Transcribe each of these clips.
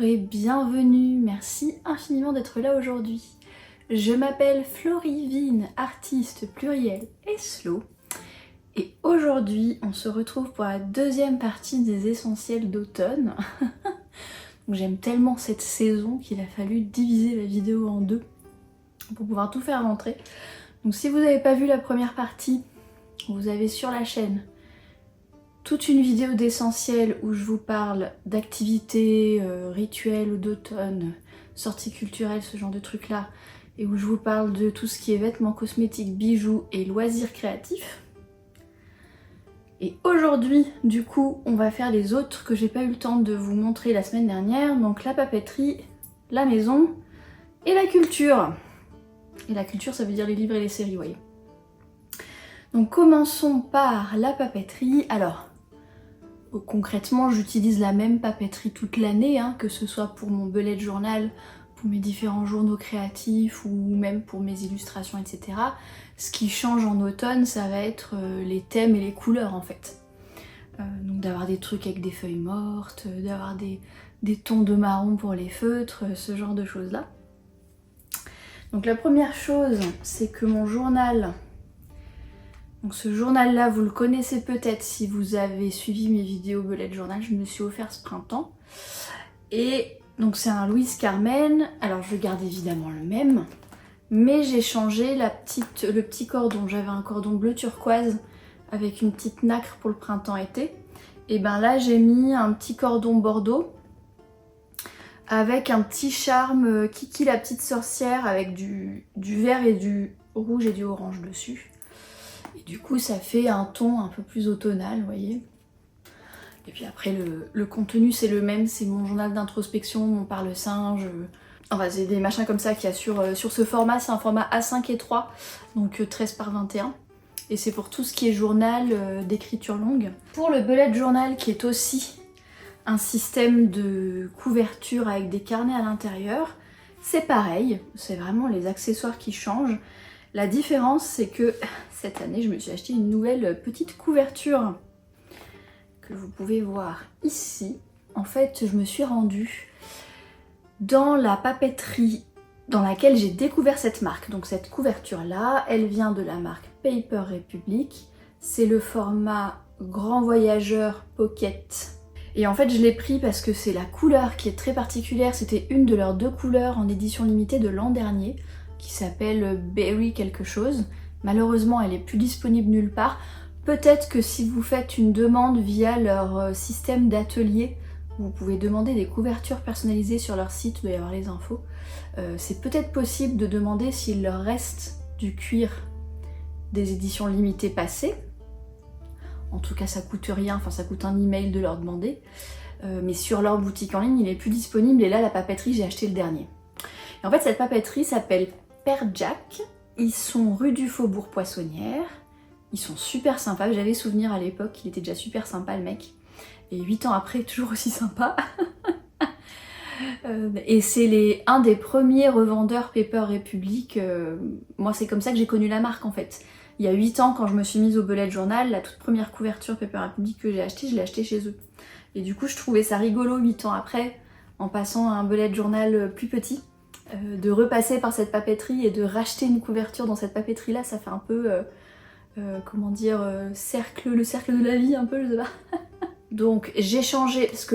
Bonjour et bienvenue, merci infiniment d'être là aujourd'hui. Je m'appelle Florivine, artiste pluriel et slow. Et aujourd'hui, on se retrouve pour la deuxième partie des essentiels d'automne. J'aime tellement cette saison qu'il a fallu diviser la vidéo en deux pour pouvoir tout faire rentrer. Donc si vous n'avez pas vu la première partie, vous avez sur la chaîne toute une vidéo d'essentiels où je vous parle d'activités rituelles d'automne, sorties culturelles, ce genre de trucs là, et où je vous parle de tout ce qui est vêtements, cosmétiques, bijoux et loisirs créatifs. Et aujourd'hui, du coup, on va faire les autres que j'ai pas eu le temps de vous montrer la semaine dernière, donc la papeterie, la maison et la culture. Et la culture, ça veut dire les livres et les séries, vous voyez. Donc commençons par la papeterie. Alors, concrètement, j'utilise la même papeterie toute l'année, hein, que ce soit pour mon bullet journal, pour mes différents journaux créatifs ou même pour mes illustrations, etc. Ce qui change en automne, ça va être les thèmes et les couleurs en fait. Donc d'avoir des trucs avec des feuilles mortes, d'avoir des tons de marron pour les feutres, ce genre de choses là. Donc la première chose, c'est que mon journal... Donc ce journal là, vous le connaissez peut-être si vous avez suivi mes vidéos bullet journal, je me suis offert ce printemps. Et donc c'est un Louise Carmen, alors je garde évidemment le même, mais j'ai changé le petit cordon. J'avais un cordon bleu turquoise avec une petite nacre pour le printemps-été. Et ben là j'ai mis un petit cordon bordeaux avec un petit charme Kiki la petite sorcière avec du vert et du rouge et du orange dessus. Et du coup ça fait un ton un peu plus automnal, vous voyez. Et puis après le contenu c'est le même, c'est mon journal d'introspection, mon parle-singe. Enfin c'est des machins comme ça qu'il y a sur ce format, c'est un format A5 et 3, donc 13 par 21. Et c'est pour tout ce qui est journal d'écriture longue. Pour le bullet journal qui est aussi un système de couverture avec des carnets à l'intérieur, c'est pareil, c'est vraiment les accessoires qui changent. La différence, c'est que cette année, je me suis acheté une nouvelle petite couverture que vous pouvez voir ici. En fait, je me suis rendue dans la papeterie dans laquelle j'ai découvert cette marque. Donc cette couverture-là, elle vient de la marque Paper Republic. C'est le format Grand Voyageur Pocket. Et en fait, je l'ai pris parce que c'est la couleur qui est très particulière. C'était une de leurs deux couleurs en édition limitée de l'an dernier, qui s'appelle Berry quelque chose. Malheureusement, elle est plus disponible nulle part. Peut-être que si vous faites une demande via leur système d'atelier, vous pouvez demander des couvertures personnalisées sur leur site, il doit y avoir les infos. C'est peut-être possible de demander s'il leur reste du cuir des éditions limitées passées. En tout cas, ça coûte rien, enfin ça coûte un email de leur demander. Mais sur leur boutique en ligne, il est plus disponible. Et là, la papeterie, j'ai acheté le dernier. Et en fait, cette papeterie s'appelle Père Jack. Ils sont rue du Faubourg Poissonnière. Ils sont super sympas. J'avais souvenir à l'époque, il était déjà super sympa le mec. Et 8 ans après, toujours aussi sympa. Et c'est un des premiers revendeurs Paper Republic. Moi, c'est comme ça que j'ai connu la marque en fait. Il y a 8 ans, quand je me suis mise au bullet journal, la toute première couverture Paper Republic que j'ai achetée, je l'ai achetée chez eux. Et du coup, je trouvais ça rigolo 8 ans après, en passant à un bullet journal plus petit. De repasser par cette papeterie et de racheter une couverture dans cette papeterie là, ça fait un peu comment dire, le cercle de la vie un peu, je sais pas. Donc j'ai changé parce que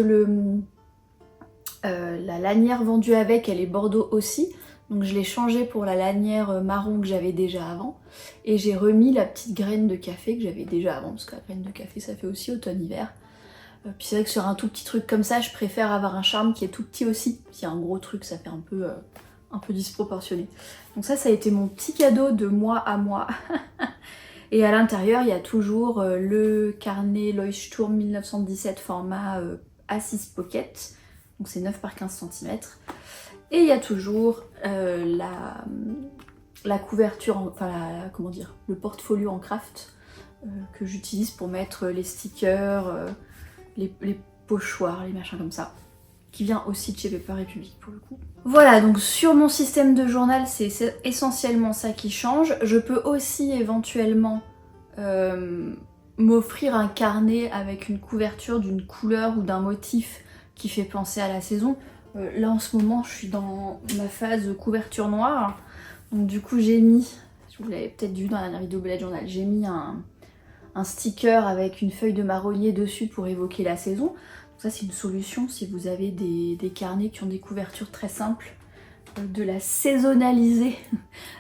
la lanière vendue avec, elle est bordeaux aussi, donc je l'ai changé pour la lanière marron que j'avais déjà avant, et j'ai remis la petite graine de café que j'avais déjà avant, parce que la graine de café ça fait aussi automne-hiver. Puis c'est vrai que sur un tout petit truc comme ça, je préfère avoir un charme qui est tout petit aussi. Si un gros truc, ça fait un peu disproportionné. Donc ça a été mon petit cadeau de moi à moi. Et à l'intérieur, il y a toujours le carnet Leuchtturm 1917 format A6 Pocket. Donc c'est 9 par 15 cm. Et il y a toujours la couverture, enfin comment dire, le portfolio en craft que j'utilise pour mettre les stickers, les pochoirs, les machins comme ça, qui vient aussi de chez Paper Republic pour le coup. Voilà, donc sur mon système de journal, c'est essentiellement ça qui change. Je peux aussi éventuellement m'offrir un carnet avec une couverture d'une couleur ou d'un motif qui fait penser à la saison. Là en ce moment je suis dans ma phase couverture noire. Donc du coup j'ai mis, vous l'avez peut-être vu dans la dernière vidéo Bullet Journal, j'ai mis un sticker avec une feuille de marronnier dessus pour évoquer la saison. Donc ça c'est une solution si vous avez des carnets qui ont des couvertures très simples, de la saisonnaliser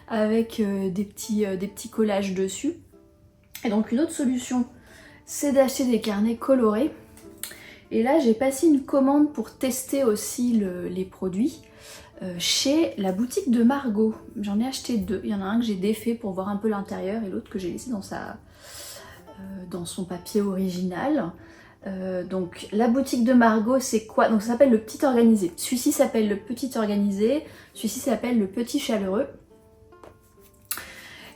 avec des petits collages dessus. Et donc une autre solution, c'est d'acheter des carnets colorés. Et là j'ai passé une commande pour tester aussi les produits chez la boutique de Margot. J'en ai acheté deux. Il y en a un que j'ai défait pour voir un peu l'intérieur et l'autre que j'ai laissé dans son papier original. Donc la boutique de Margot c'est quoi? Donc ça s'appelle le Petit Organisé. Celui-ci s'appelle le Petit Organisé, celui-ci s'appelle le Petit Chaleureux.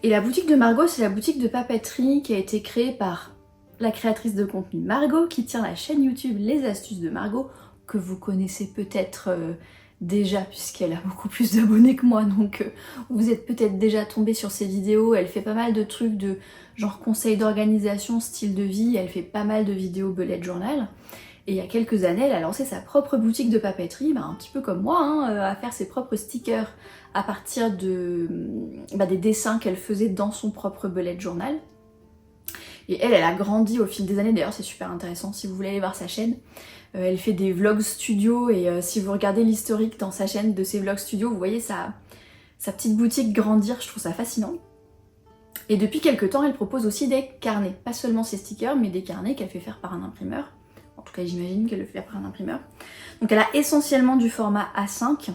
Et la boutique de Margot c'est la boutique de papeterie qui a été créée par la créatrice de contenu Margot qui tient la chaîne YouTube Les Astuces de Margot, que vous connaissez peut-être déjà puisqu'elle a beaucoup plus d'abonnés que moi, donc vous êtes peut-être déjà tombé sur ses vidéos. Elle fait pas mal de trucs de genre conseils d'organisation, style de vie, elle fait pas mal de vidéos bullet journal. Et il y a quelques années, elle a lancé sa propre boutique de papeterie, un petit peu comme moi, hein, à faire ses propres stickers à partir des dessins qu'elle faisait dans son propre bullet journal. Et elle a grandi au fil des années, d'ailleurs c'est super intéressant si vous voulez aller voir sa chaîne. Elle fait des vlogs studio et si vous regardez l'historique dans sa chaîne de ses vlogs studio, vous voyez sa petite boutique grandir, je trouve ça fascinant. Et depuis quelques temps, elle propose aussi des carnets, pas seulement ses stickers, mais des carnets qu'elle fait faire par un imprimeur. En tout cas, j'imagine qu'elle le fait faire par un imprimeur. Donc elle a essentiellement du format A5,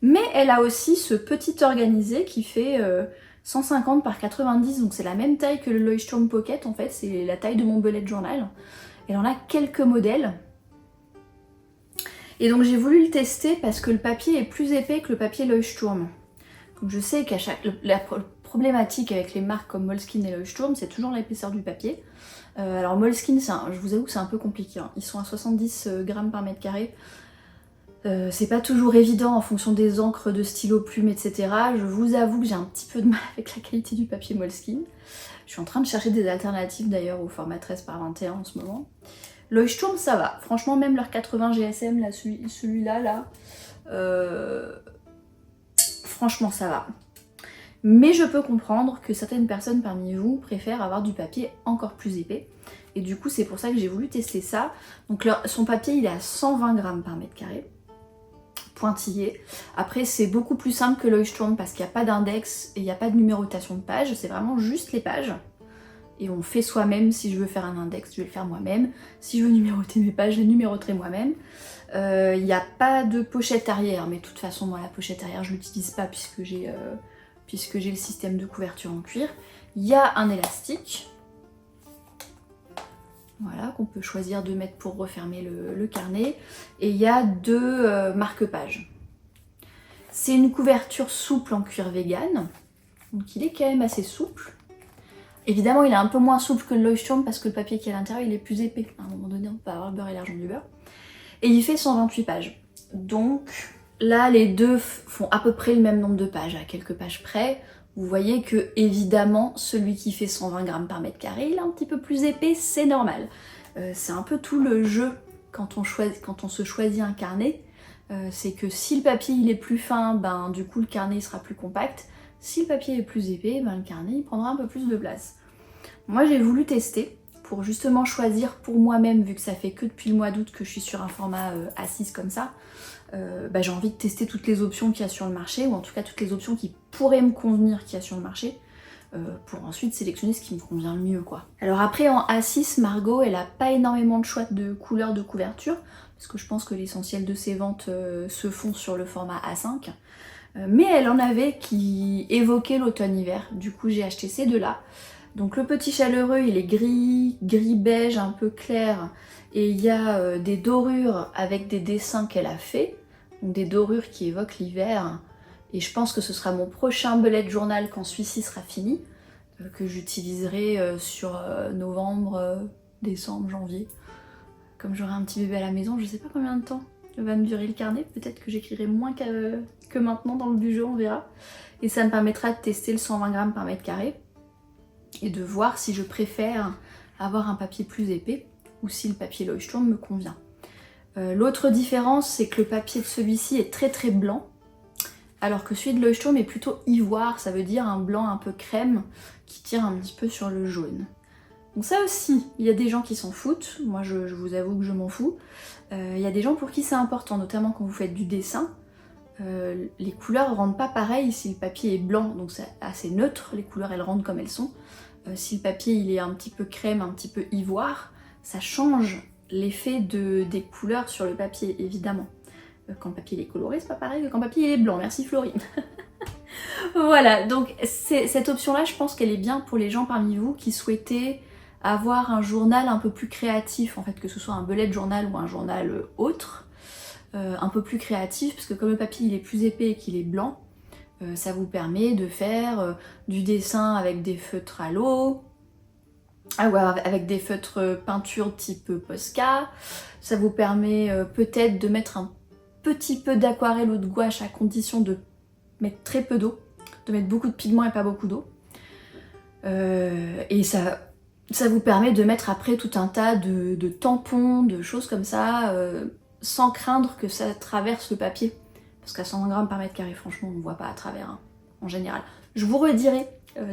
mais elle a aussi ce petit organisé qui fait 150 par 90, donc c'est la même taille que le Leuchtturm Pocket en fait, c'est la taille de mon bullet journal. Elle en a quelques modèles. Et donc j'ai voulu le tester parce que le papier est plus épais que le papier Leuchtturm. Donc je sais qu'à la problématique avec les marques comme Moleskine et Leuchtturm, c'est toujours l'épaisseur du papier. Alors Moleskine, je vous avoue que c'est un peu compliqué, hein. Ils sont à 70 grammes par mètre carré. C'est pas toujours évident en fonction des encres de stylo, plumes, etc. Je vous avoue que j'ai un petit peu de mal avec la qualité du papier Moleskine. Je suis en train de chercher des alternatives d'ailleurs au format 13 par 21 en ce moment. Leuchtturm ça va, franchement même leur 80 GSM, là, celui-là, franchement ça va. Mais je peux comprendre que certaines personnes parmi vous préfèrent avoir du papier encore plus épais. Et du coup c'est pour ça que j'ai voulu tester ça. Donc son papier il est à 120 grammes par mètre carré. Pointillé. Après c'est beaucoup plus simple que Leuchtturm parce qu'il n'y a pas d'index et il n'y a pas de numérotation de pages, c'est vraiment juste les pages. Et on fait soi-même, si je veux faire un index, je vais le faire moi-même. Si je veux numéroter mes pages, je les numéroterai moi-même. Il n'y a pas de pochette arrière, mais de toute façon moi la pochette arrière je l'utilise pas puisque j'ai le système de couverture en cuir. Il y a un élastique. Voilà, qu'on peut choisir de mettre pour refermer le carnet. Et il y a deux marque-pages. C'est une couverture souple en cuir vegan. Donc il est quand même assez souple. Évidemment il est un peu moins souple que le Leuchtturm parce que le papier qui est à l'intérieur il est plus épais. À un moment donné on peut avoir le beurre et l'argent du beurre. Et il fait 128 pages. Donc là les deux font à peu près le même nombre de pages, à quelques pages près. Vous voyez que évidemment celui qui fait 120 grammes par mètre carré il est un petit peu plus épais, c'est normal. C'est un peu tout le jeu quand on se choisit un carnet. C'est que si le papier il est plus fin, du coup le carnet il sera plus compact. Si le papier est plus épais, le carnet il prendra un peu plus de place. Moi j'ai voulu tester pour justement choisir pour moi-même, vu que ça fait que depuis le mois d'août que je suis sur un format A6 comme ça. J'ai envie de tester toutes les options qu'il y a sur le marché, ou en tout cas toutes les options qui pourraient me convenir qu'il y a sur le marché, pour ensuite sélectionner ce qui me convient le mieux quoi. Alors après en A6, Margot elle a pas énormément de choix de couleurs de couverture, parce que je pense que l'essentiel de ses ventes se font sur le format A5. Mais elle en avait qui évoquaient l'automne-hiver, du coup j'ai acheté ces deux-là. Donc le Petit Chaleureux il est gris beige un peu clair, et il y a des dorures avec des dessins qu'elle a fait, donc des dorures qui évoquent l'hiver, et je pense que ce sera mon prochain bullet journal quand celui-ci sera fini, que j'utiliserai sur novembre, décembre, janvier. Comme j'aurai un petit bébé à la maison, je sais pas combien de temps va me durer le carnet, peut-être que j'écrirai moins que maintenant dans le budget, on verra. Et ça me permettra de tester le 120 grammes par mètre carré et de voir si je préfère avoir un papier plus épais ou si le papier Leuchtturm me convient. L'autre différence, c'est que le papier de celui-ci est très très blanc, alors que celui de Leuchtturm est plutôt ivoire, ça veut dire un blanc un peu crème qui tire un petit peu sur le jaune. Donc ça aussi, il y a des gens qui s'en foutent, moi je vous avoue que je m'en fous. Il y a des gens pour qui c'est important, notamment quand vous faites du dessin. Les couleurs ne rendent pas pareil si le papier est blanc, donc c'est assez neutre, les couleurs elles rendent comme elles sont. Si le papier il est un petit peu crème, un petit peu ivoire, ça change l'effet des couleurs sur le papier, évidemment. Quand le papier il est coloré, c'est pas pareil que quand le papier il est blanc, merci Florine. Voilà, donc cette option-là, je pense qu'elle est bien pour les gens parmi vous qui souhaitaient avoir un journal un peu plus créatif, en fait, que ce soit un bullet journal ou un journal autre, un peu plus créatif, parce que comme le papier il est plus épais et qu'il est blanc, ça vous permet de faire du dessin avec des feutres à l'eau, ou avec des feutres peinture type Posca. Ça vous permet peut-être de mettre un petit peu d'aquarelle ou de gouache à condition de mettre très peu d'eau, de mettre beaucoup de pigments et pas beaucoup d'eau. Et ça vous permet de mettre après tout un tas de tampons, de choses comme ça, sans craindre que ça traverse le papier. Parce qu'à 120 grammes par mètre carré, franchement, on ne voit pas à travers, hein, en général. Je vous redirai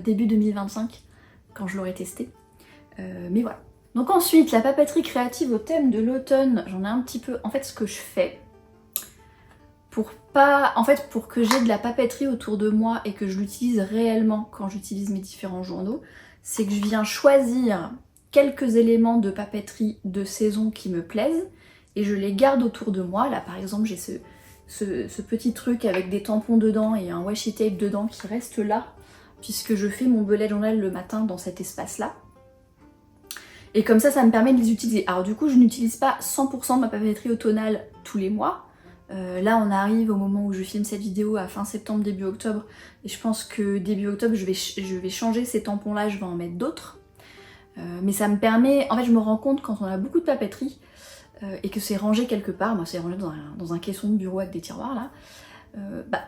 début 2025, quand je l'aurai testé. Mais voilà. Donc ensuite, la papeterie créative au thème de l'automne, j'en ai un petit peu... En fait, ce que je fais, pour que j'ai de la papeterie autour de moi et que je l'utilise réellement quand j'utilise mes différents journaux, c'est que je viens choisir quelques éléments de papeterie de saison qui me plaisent et je les garde autour de moi. Là par exemple j'ai ce petit truc avec des tampons dedans et un washi tape dedans qui reste là puisque je fais mon bullet journal le matin dans cet espace là. Et comme ça me permet de les utiliser. Alors du coup je n'utilise pas 100% de ma papeterie automnale tous les mois. Là on arrive au moment où je filme cette vidéo à fin septembre, début octobre, et je pense que début octobre je vais changer ces tampons là, je vais en mettre d'autres. Mais ça me permet, en fait je me rends compte quand on a beaucoup de papeterie et que c'est rangé quelque part, moi c'est rangé dans un caisson de bureau avec des tiroirs là,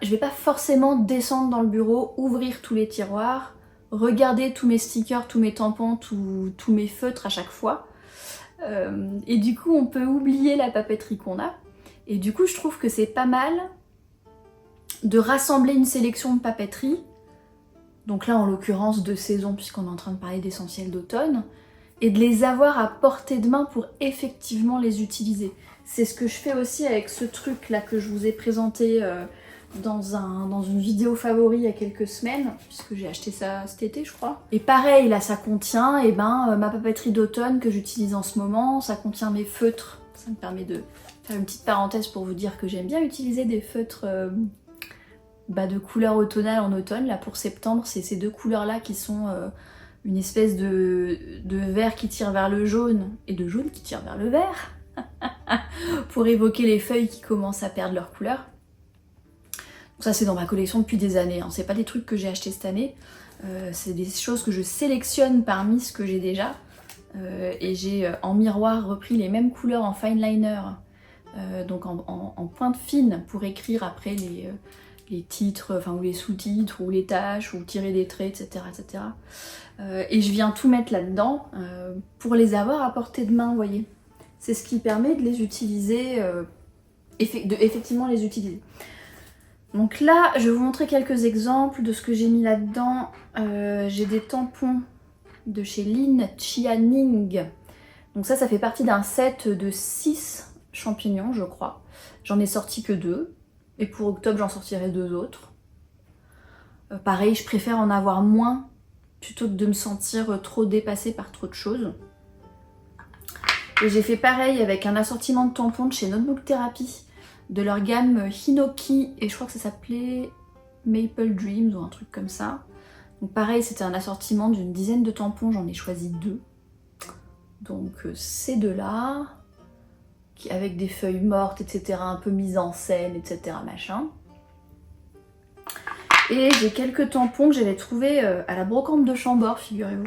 je vais pas forcément descendre dans le bureau, ouvrir tous les tiroirs, regarder tous mes stickers, tous mes tampons, tous mes feutres à chaque fois. Et du coup on peut oublier la papeterie qu'on a. Et du coup, je trouve que c'est pas mal de rassembler une sélection de papeterie. Donc là, en l'occurrence, de saison, puisqu'on est en train de parler d'essentiels d'automne. Et de les avoir à portée de main pour effectivement les utiliser. C'est ce que je fais aussi avec ce truc-là que je vous ai présenté dans une vidéo favori il y a quelques semaines, puisque j'ai acheté ça cet été, je crois. Et pareil, là, ça contient ma papeterie d'automne que j'utilise en ce moment. Ça contient mes feutres. Ça me permet de... faire une petite parenthèse pour vous dire que j'aime bien utiliser des feutres de couleur automnale en automne. Là pour septembre, c'est ces deux couleurs là qui sont une espèce de vert qui tire vers le jaune et de jaune qui tire vers le vert pour évoquer les feuilles qui commencent à perdre leur couleur. Donc ça c'est dans ma collection depuis des années, hein. C'est pas des trucs que j'ai achetés cette année, c'est des choses que je sélectionne parmi ce que j'ai déjà. Et j'ai en miroir repris les mêmes couleurs en fine liner. Donc en pointe fine pour écrire après les titres, enfin ou les sous-titres, ou les tâches, ou tirer des traits, etc. etc. Et je viens tout mettre là-dedans pour les avoir à portée de main, vous voyez. C'est ce qui permet de les utiliser, effectivement les utiliser. Donc là, je vais vous montrer quelques exemples de ce que j'ai mis là-dedans. J'ai des tampons de chez Lin Chianing. Donc ça fait partie d'un set de 6 champignons, je crois. J'en ai sorti que 2. Et pour octobre, j'en sortirai 2 autres. Pareil, je préfère en avoir moins plutôt que de me sentir trop dépassée par trop de choses. Et j'ai fait pareil avec un assortiment de tampons de chez Notebook Therapy, de leur gamme Hinoki, et je crois que ça s'appelait Maple Dreams ou un truc comme ça. Donc pareil, c'était un assortiment d'une dizaine de tampons, j'en ai choisi 2. Donc ces deux-là, avec des feuilles mortes, etc., un peu mises en scène, etc., machin. Et j'ai quelques tampons que j'avais trouvés à la brocante de Chambord, figurez-vous.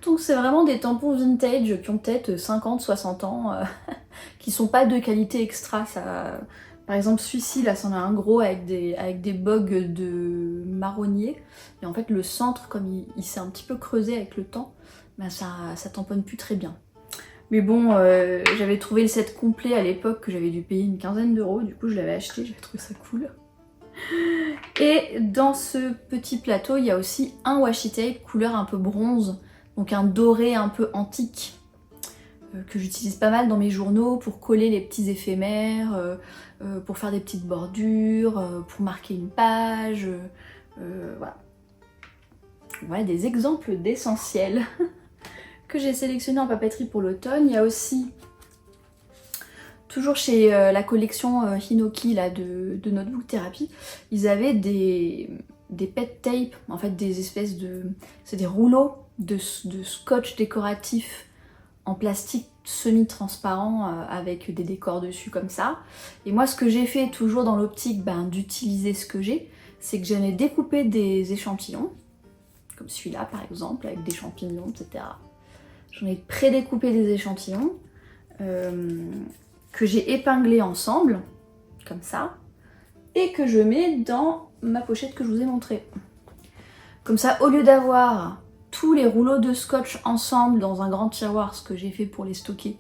Donc c'est vraiment des tampons vintage qui ont peut-être 50, 60 ans, qui sont pas de qualité extra. Ça... Par exemple celui-ci, là, c'en a un gros avec des bogues de marronnier. Et en fait le centre, comme il s'est un petit peu creusé avec le temps, ça tamponne plus très bien. Mais bon, j'avais trouvé le set complet à l'époque que j'avais dû payer une quinzaine d'euros, du coup je l'avais acheté, j'avais trouvé ça cool. Et dans ce petit plateau, il y a aussi un washi tape couleur un peu bronze, donc un doré un peu antique, que j'utilise pas mal dans mes journaux pour coller les petits éphémères, pour faire des petites bordures, pour marquer une page, voilà. Voilà des exemples d'essentiels que j'ai sélectionnés en papeterie pour l'automne. Il y a aussi, toujours chez la collection Hinoki là, de Notebook Therapy, ils avaient des pet tape, en fait des espèces de... c'est des rouleaux de scotch décoratif en plastique semi-transparent avec des décors dessus comme ça. Et moi ce que j'ai fait, toujours dans l'optique d'utiliser ce que j'ai, c'est que j'en ai découpé des échantillons, comme celui-là par exemple, avec des champignons, etc. J'en ai pré-découpé des échantillons que j'ai épinglés ensemble, comme ça, et que je mets dans ma pochette que je vous ai montrée. Comme ça, au lieu d'avoir tous les rouleaux de scotch ensemble dans un grand tiroir, ce que j'ai fait pour les stocker,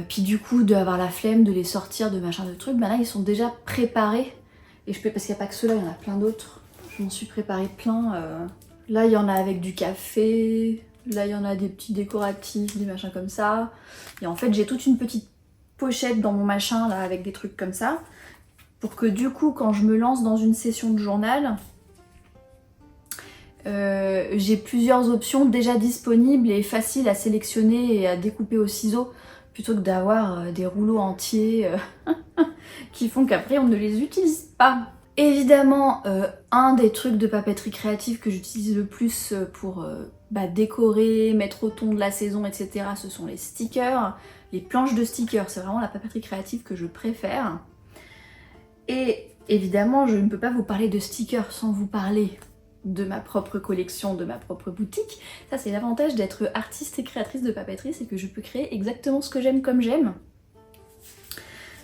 puis du coup d'avoir la flemme de les sortir de machin de trucs, là ils sont déjà préparés, et je peux, parce qu'il n'y a pas que ceux-là, il y en a plein d'autres, je m'en suis préparé plein. Là il y en a avec du café, là il y en a des petits décoratifs, des machins comme ça, et en fait j'ai toute une petite pochette dans mon machin là avec des trucs comme ça, pour que du coup quand je me lance dans une session de journal, j'ai plusieurs options déjà disponibles et faciles à sélectionner et à découper au ciseau, plutôt que d'avoir des rouleaux entiers qui font qu'après on ne les utilise pas. Évidemment, un des trucs de papeterie créative que j'utilise le plus pour décorer, mettre au ton de la saison, etc., ce sont les stickers, les planches de stickers. C'est vraiment la papeterie créative que je préfère. Et évidemment, je ne peux pas vous parler de stickers sans vous parler de ma propre collection, de ma propre boutique. Ça, c'est l'avantage d'être artiste et créatrice de papeterie, c'est que je peux créer exactement ce que j'aime comme j'aime.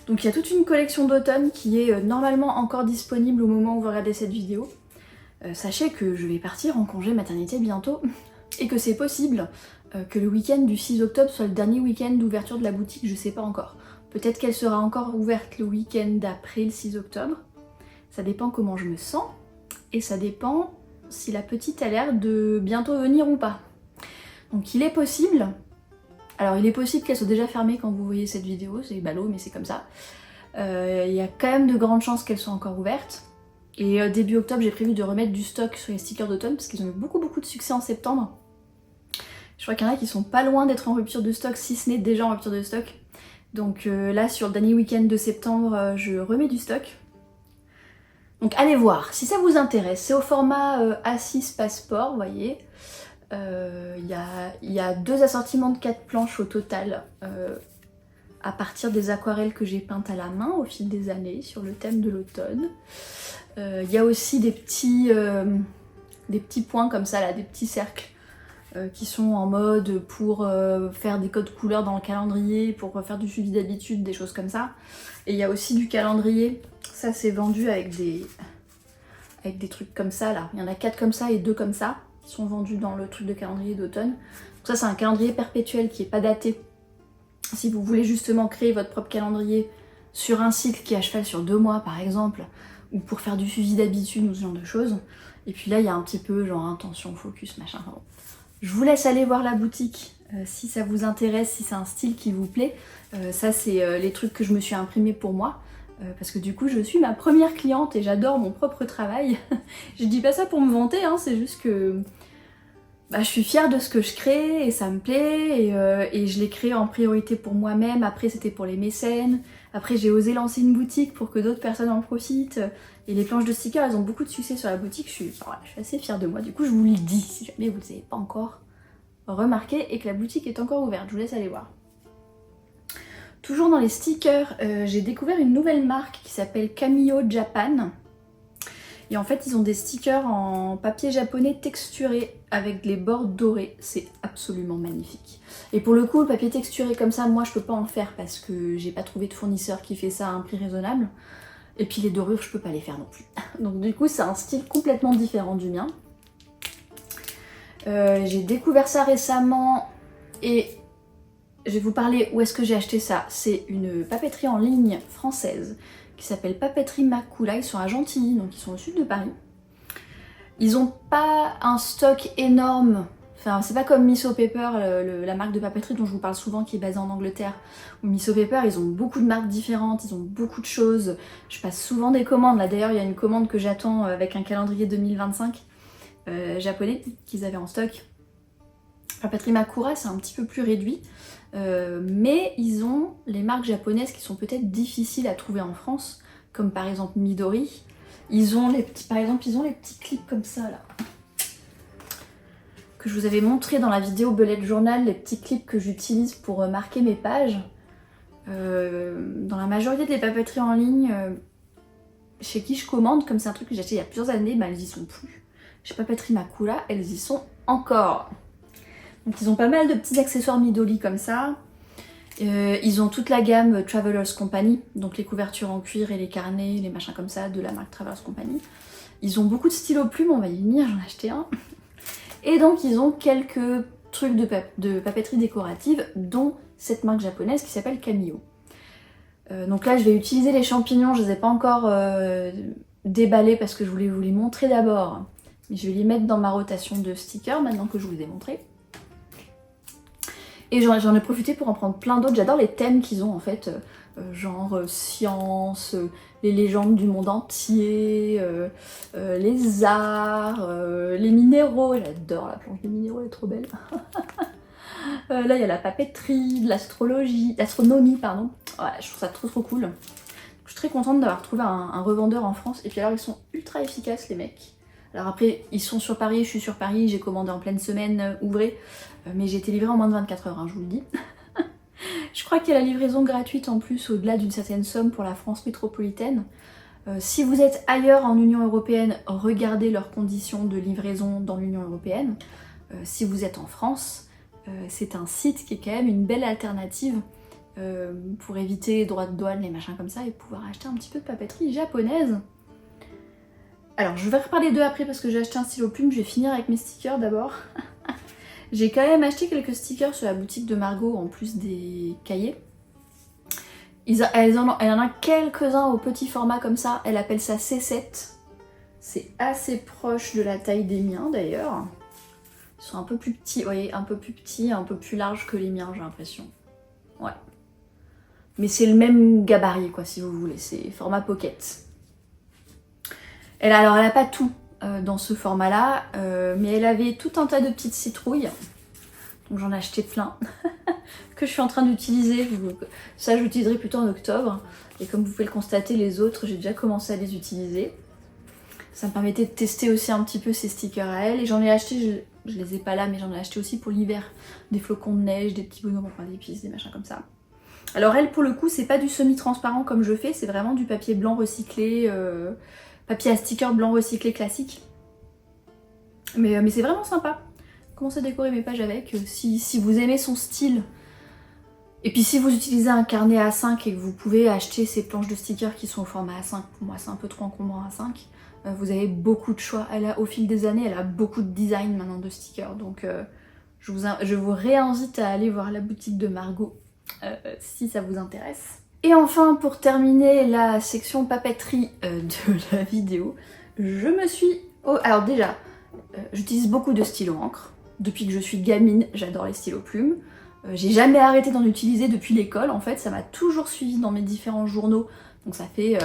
Donc il y a toute une collection d'automne qui est normalement encore disponible au moment où vous regardez cette vidéo. Sachez que je vais partir en congé maternité bientôt et que c'est possible que le week-end du 6 octobre soit le dernier week-end d'ouverture de la boutique, je sais pas encore. Peut-être qu'elle sera encore ouverte le week-end d'après le 6 octobre. Ça dépend comment je me sens et ça dépend si la petite a l'air de bientôt venir ou pas. Donc il est possible... Alors il est possible qu'elle soit déjà fermée quand vous voyez cette vidéo, c'est ballot mais c'est comme ça. Il y a quand même de grandes chances qu'elle soit encore ouverte. Et début octobre j'ai prévu de remettre du stock sur les stickers d'automne parce qu'ils ont eu beaucoup de succès en septembre. Je crois qu'il y en a qui sont pas loin d'être en rupture de stock, si ce n'est déjà en rupture de stock. Donc là sur le dernier week-end de septembre je remets du stock. Donc allez voir, si ça vous intéresse, c'est au format A6 Passport, vous voyez. Il y a 2 assortiments de 4 planches au total à partir des aquarelles que j'ai peintes à la main au fil des années sur le thème de l'automne. Il y a aussi des petits points comme ça, là, des petits cercles qui sont en mode pour faire des codes couleurs dans le calendrier, pour faire du suivi d'habitude, des choses comme ça. Et il y a aussi du calendrier, ça c'est vendu avec des trucs comme ça là. Il y en a 4 comme ça et 2 comme ça. Sont vendus dans le truc de calendrier d'automne. Ça c'est un calendrier perpétuel qui n'est pas daté. Si vous voulez justement créer votre propre calendrier sur un cycle qui est à cheval sur 2 mois par exemple, ou pour faire du suivi d'habitude ou ce genre de choses. Et puis là il y a un petit peu genre intention, focus, machin. Enfin, bon. Je vous laisse aller voir la boutique si ça vous intéresse, si c'est un style qui vous plaît. Ça c'est les trucs que je me suis imprimés pour moi. Parce que du coup je suis ma première cliente et j'adore mon propre travail. Je dis pas ça pour me vanter, hein, c'est juste que je suis fière de ce que je crée et ça me plaît et je l'ai créé en priorité pour moi-même. Après c'était pour les mécènes, après j'ai osé lancer une boutique pour que d'autres personnes en profitent. Et les planches de stickers elles ont beaucoup de succès sur la boutique, je suis assez fière de moi. Du coup je vous le dis si jamais vous ne l'avez pas encore remarqué et que la boutique est encore ouverte, je vous laisse aller voir. Toujours dans les stickers, j'ai découvert une nouvelle marque qui s'appelle Camio Japan. Et en fait, ils ont des stickers en papier japonais texturé avec les bords dorés. C'est absolument magnifique. Et pour le coup, le papier texturé comme ça, moi je peux pas en faire parce que j'ai pas trouvé de fournisseur qui fait ça à un prix raisonnable. Et puis les dorures, je peux pas les faire non plus. Donc du coup, c'est un style complètement différent du mien. J'ai découvert ça récemment et je vais vous parler où est-ce que j'ai acheté ça. C'est une papeterie en ligne française qui s'appelle Papeterie Makula. Ils sont à Gentilly, donc ils sont au sud de Paris. Ils ont pas un stock énorme. Enfin, c'est pas comme Miss O Paper, la marque de papeterie dont je vous parle souvent, qui est basée en Angleterre. Ou Miss O Paper, ils ont beaucoup de marques différentes, ils ont beaucoup de choses. Je passe souvent des commandes. Là d'ailleurs, il y a une commande que j'attends avec un calendrier 2025 japonais qu'ils avaient en stock. Papeterie Makura, c'est un petit peu plus réduit. Mais ils ont les marques japonaises qui sont peut-être difficiles à trouver en France, comme par exemple Midori. Ils ont les petits clips comme ça là, que je vous avais montré dans la vidéo Bullet Journal, les petits clips que j'utilise pour marquer mes pages. Dans la majorité des papeteries en ligne chez qui je commande, comme c'est un truc que j'ai acheté il y a plusieurs années, bah elles y sont plus. Chez Papeterie Makura, elles y sont encore. Donc ils ont pas mal de petits accessoires Midori comme ça. Ils ont toute la gamme Travelers Company, donc les couvertures en cuir et les carnets, les machins comme ça de la marque Travelers Company. Ils ont beaucoup de stylos plumes, on va y venir, j'en ai acheté un. Et donc ils ont quelques trucs de papeterie décorative, dont cette marque japonaise qui s'appelle Camio. Donc là je vais utiliser les champignons, je les ai pas encore déballés parce que je voulais vous les montrer d'abord. Mais je vais les mettre dans ma rotation de stickers maintenant que je vous les ai montrés. Et j'en ai profité pour en prendre plein d'autres. J'adore les thèmes qu'ils ont en fait, genre science, les légendes du monde entier, les arts, les minéraux. J'adore la planche des minéraux, elle est trop belle. Là il y a la papeterie, de l'astronomie pardon. Ouais, je trouve ça trop cool. Je suis très contente d'avoir trouvé un revendeur en France. Et puis alors ils sont ultra efficaces les mecs. Alors après, ils sont sur Paris, je suis sur Paris, j'ai commandé en pleine semaine ouvrée, mais j'ai été livrée en moins de 24 heures, hein, je vous le dis. Je crois qu'il y a la livraison gratuite en plus, au-delà d'une certaine somme pour la France métropolitaine. Si vous êtes ailleurs en Union Européenne, regardez leurs conditions de livraison dans l'Union Européenne. Si vous êtes en France, c'est un site qui est quand même une belle alternative pour éviter les droits de douane, les machins comme ça, et pouvoir acheter un petit peu de papeterie japonaise. Alors je vais reparler d'eux après parce que j'ai acheté un stylo plume, je vais finir avec mes stickers d'abord. J'ai quand même acheté quelques stickers sur la boutique de Margot en plus des cahiers. Elle en a quelques-uns au petit format comme ça, elle appelle ça C7. C'est assez proche de la taille des miens d'ailleurs. Ils sont un peu plus petits, vous voyez, un peu plus petits, un peu plus larges que les miens j'ai l'impression. Ouais. Mais c'est le même gabarit quoi si vous voulez, c'est format pocket. Alors elle a pas tout dans ce format là, mais elle avait tout un tas de petites citrouilles, donc j'en ai acheté plein, que je suis en train d'utiliser, ça je l'utiliserai plutôt en octobre, et comme vous pouvez le constater les autres j'ai déjà commencé à les utiliser. Ça me permettait de tester aussi un petit peu ces stickers à elle, et j'en ai acheté, je les ai pas là, mais j'en ai acheté aussi pour l'hiver, des flocons de neige, des petits bonhommes, enfin des pistes, des machins comme ça. Alors elle pour le coup c'est pas du semi-transparent comme je fais, c'est vraiment du papier blanc recyclé, papier à sticker blanc recyclé classique. Mais c'est vraiment sympa. Commencez à décorer mes pages avec. Si vous aimez son style, et puis si vous utilisez un carnet A5 et que vous pouvez acheter ces planches de stickers qui sont au format A5, pour moi c'est un peu trop encombrant A5, vous avez beaucoup de choix. Au fil des années, elle a beaucoup de design maintenant de stickers. Donc je vous réinvite à aller voir la boutique de Margot si ça vous intéresse. Et enfin, pour terminer la section papeterie de la vidéo, je me suis... alors déjà, j'utilise beaucoup de stylos encre. Depuis que je suis gamine, j'adore les stylos plumes. J'ai jamais arrêté d'en utiliser depuis l'école, en fait, ça m'a toujours suivi dans mes différents journaux. Donc ça fait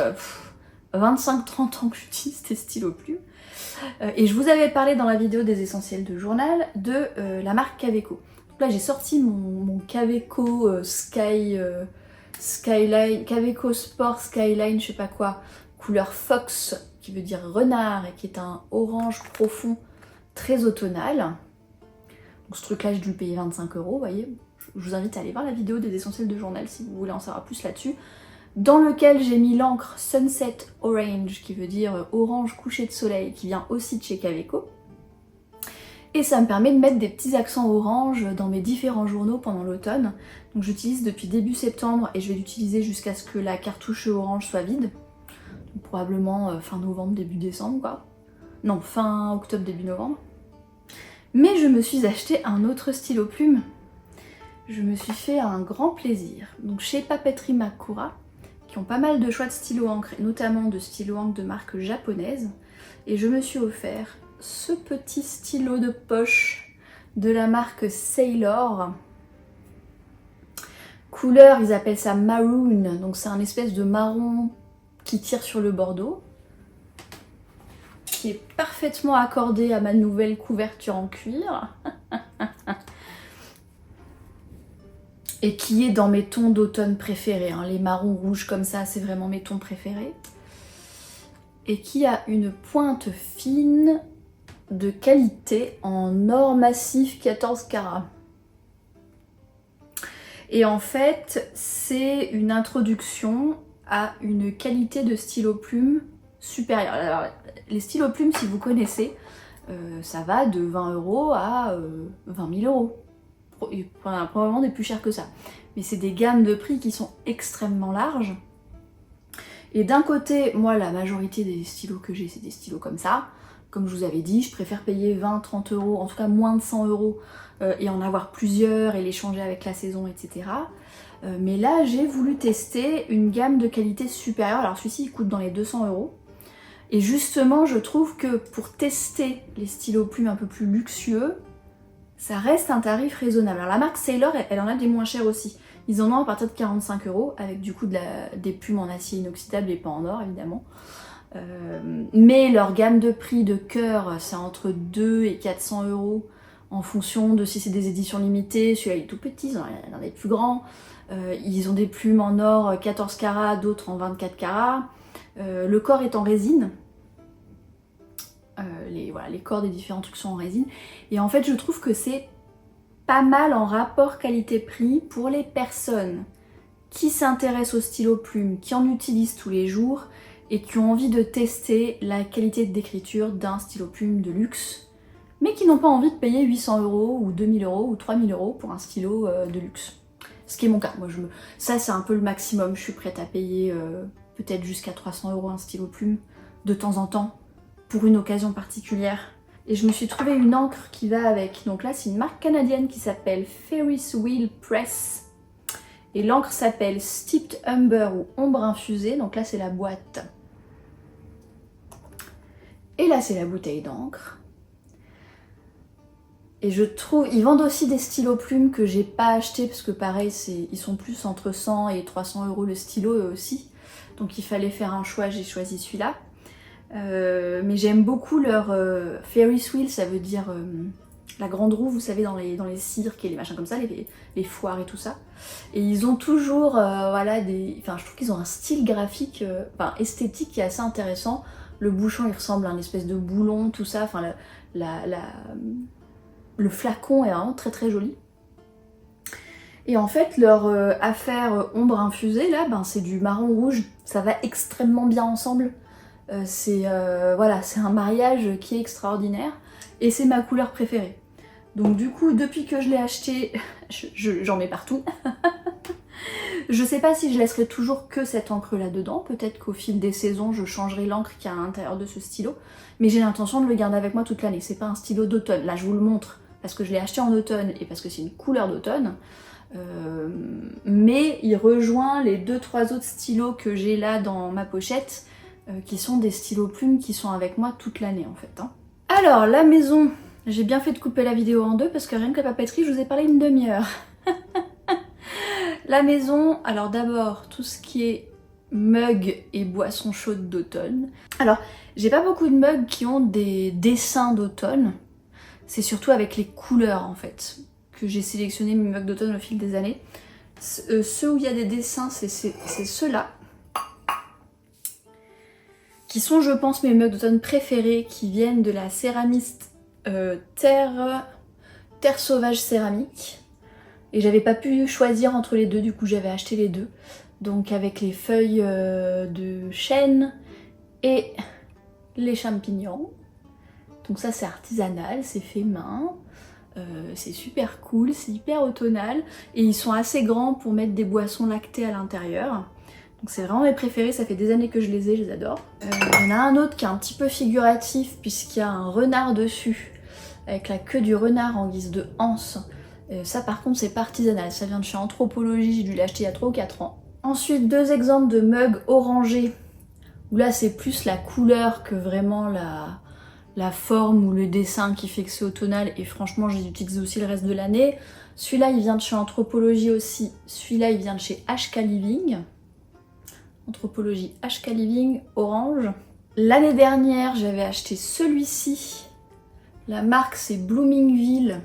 25-30 ans que j'utilise des stylos plumes. Et je vous avais parlé dans la vidéo des essentiels de journal de la marque Kaweco. Donc là, j'ai sorti mon Kaweco Skyline, Kaweco Sport Skyline, je sais pas quoi, couleur Fox, qui veut dire renard, et qui est un orange profond très automnal. Donc ce truc-là, j'ai dû le payer 25 €, vous voyez. Je vous invite à aller voir la vidéo des essentiels de journal si vous voulez en savoir plus là-dessus. Dans lequel j'ai mis l'encre Sunset Orange, qui veut dire orange couché de soleil, qui vient aussi de chez Kaweco. Et ça me permet de mettre des petits accents orange dans mes différents journaux pendant l'automne. Donc j'utilise depuis début septembre et je vais l'utiliser jusqu'à ce que la cartouche orange soit vide. Donc, probablement fin novembre, début décembre quoi. Non, fin octobre, début novembre. Mais je me suis acheté un autre stylo plume je me suis fait un grand plaisir. Donc chez Papeterie Makura, qui ont pas mal de choix de stylo encre, notamment de stylo encre de marque japonaise. Et je me suis offert ce petit stylo de poche de la marque Sailor. Couleur, ils appellent ça maroon, donc c'est un espèce de marron qui tire sur le bordeaux, qui est parfaitement accordé à ma nouvelle couverture en cuir. Et qui est dans mes tons d'automne préférés, hein. Les marrons rouges comme ça, c'est vraiment mes tons préférés. Et qui a une pointe fine de qualité en or massif 14 carats. Et en fait, c'est une introduction à une qualité de stylo plume supérieure. Alors, les stylos plumes, si vous connaissez, ça va de 20 € à 20 000 €. Et probablement des plus chers que ça. Mais c'est des gammes de prix qui sont extrêmement larges. Et d'un côté, moi, la majorité des stylos que j'ai, c'est des stylos comme ça. Comme je vous avais dit, je préfère payer 20-30 €, en tout cas moins de 100 €, et en avoir plusieurs et les changer avec la saison, etc. Mais là, j'ai voulu tester une gamme de qualité supérieure. Alors celui-ci, il coûte dans les 200 €. Et justement, je trouve que pour tester les stylos plumes un peu plus luxueux, ça reste un tarif raisonnable. Alors la marque Sailor, elle en a des moins chers aussi. Ils en ont à partir de 45 €, avec du coup des plumes en acier inoxydable et pas en or évidemment. Mais leur gamme de prix de cœur, c'est entre 2 et 400 € en fonction de si c'est des éditions limitées. Celui-là il est tout petit, il y en a des plus grands. Ils ont des plumes en or 14 carats, d'autres en 24 carats. Le corps est en résine. Les corps des différents trucs sont en résine. Et en fait, je trouve que c'est pas mal en rapport qualité-prix pour les personnes qui s'intéressent au stylo plume, qui en utilisent tous les jours et qui ont envie de tester la qualité d'écriture d'un stylo plume de luxe, mais qui n'ont pas envie de payer 800 € ou 2000 € ou 3000 € pour un stylo de luxe. Ce qui est mon cas. Moi, ça, c'est un peu le maximum. Je suis prête à payer peut-être jusqu'à 300 € un stylo plume de temps en temps pour une occasion particulière. Et je me suis trouvé une encre qui va avec. Donc là, c'est une marque canadienne qui s'appelle Ferris Wheel Press. Et l'encre s'appelle Steeped Umber ou ombre infusée. Donc là, c'est la boîte. Et là, c'est la bouteille d'encre. Et je trouve, ils vendent aussi des stylos plumes que j'ai pas acheté parce que pareil, ils sont plus entre 100 et 300 € le stylo eux aussi. Donc il fallait faire un choix, j'ai choisi celui-là. Mais j'aime beaucoup leur Ferris Wheel, ça veut dire la grande roue, vous savez, dans les cirques et les machins comme ça, les foires et tout ça. Et ils ont toujours, voilà, enfin je trouve qu'ils ont un style graphique, esthétique qui est assez intéressant. Le bouchon, il ressemble à une espèce de boulon, tout ça, enfin le flacon est vraiment très très joli. Et en fait, leur affaire ombre infusée, là, c'est du marron rouge. Ça va extrêmement bien ensemble. Voilà, c'est un mariage qui est extraordinaire. Et c'est ma couleur préférée. Donc du coup, depuis que je l'ai acheté, j'en mets partout. Je sais pas si je laisserai toujours que cette encre là dedans. Peut-être qu'au fil des saisons, je changerai l'encre qu'il y a à l'intérieur de ce stylo. Mais j'ai l'intention de le garder avec moi toute l'année. C'est pas un stylo d'automne. Là, je vous le montre parce que je l'ai acheté en automne et parce que c'est une couleur d'automne. Mais il rejoint les 2-3 autres stylos que j'ai là dans ma pochette, qui sont des stylos plumes qui sont avec moi toute l'année en fait. Alors, la maison, j'ai bien fait de couper la vidéo en deux parce que rien que la papeterie, je vous ai parlé une demi-heure. La maison, alors d'abord, tout ce qui est mugs et boissons chaudes d'automne. Alors, j'ai pas beaucoup de mugs qui ont des dessins d'automne. C'est surtout avec les couleurs en fait que j'ai sélectionné mes mugs d'automne au fil des années. Ceux où il y a des dessins, c'est ceux-là. Qui sont, je pense, mes mugs d'automne préférés, qui viennent de la céramiste Terre Sauvage Céramique. Et j'avais pas pu choisir entre les deux, du coup j'avais acheté les deux. Donc avec les feuilles de chêne et les champignons. Donc ça c'est artisanal, c'est fait main. C'est super cool, c'est hyper automnal. Et ils sont assez grands pour mettre des boissons lactées à l'intérieur. Donc c'est vraiment mes préférés, ça fait des années que je les adore. Il y en a un autre qui est un petit peu figuratif puisqu'il y a un renard dessus, avec la queue du renard en guise de anse, Ça par contre c'est pas artisanal, ça vient de chez Anthropologie, j'ai dû l'acheter il y a 3 ou 4 ans. Ensuite 2 exemples de mugs orangés, où là c'est plus la couleur que vraiment la forme ou le dessin qui fait que c'est automnal, et franchement je les utilise aussi le reste de l'année. Celui-là il vient de chez Anthropologie aussi, celui-là il vient de chez HK Living. Anthropologie HK Living orange. L'année dernière j'avais acheté celui-ci, la marque c'est Bloomingville,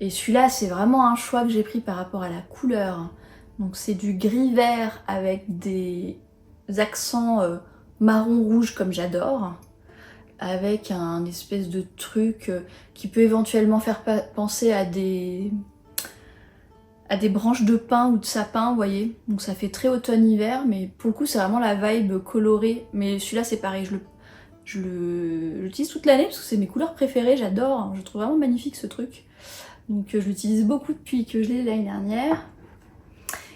et celui-là c'est vraiment un choix que j'ai pris par rapport à la couleur. Donc c'est du gris vert avec des accents marron rouge comme j'adore, avec un espèce de truc qui peut éventuellement faire penser à des branches de pin ou de sapin, vous voyez. Donc ça fait très automne-hiver, mais pour le coup c'est vraiment la vibe colorée. Mais celui-là c'est pareil, je l'utilise toute l'année parce que c'est mes couleurs préférées, j'adore, je trouve vraiment magnifique ce truc. Donc je l'utilise beaucoup depuis que je l'ai l'année dernière.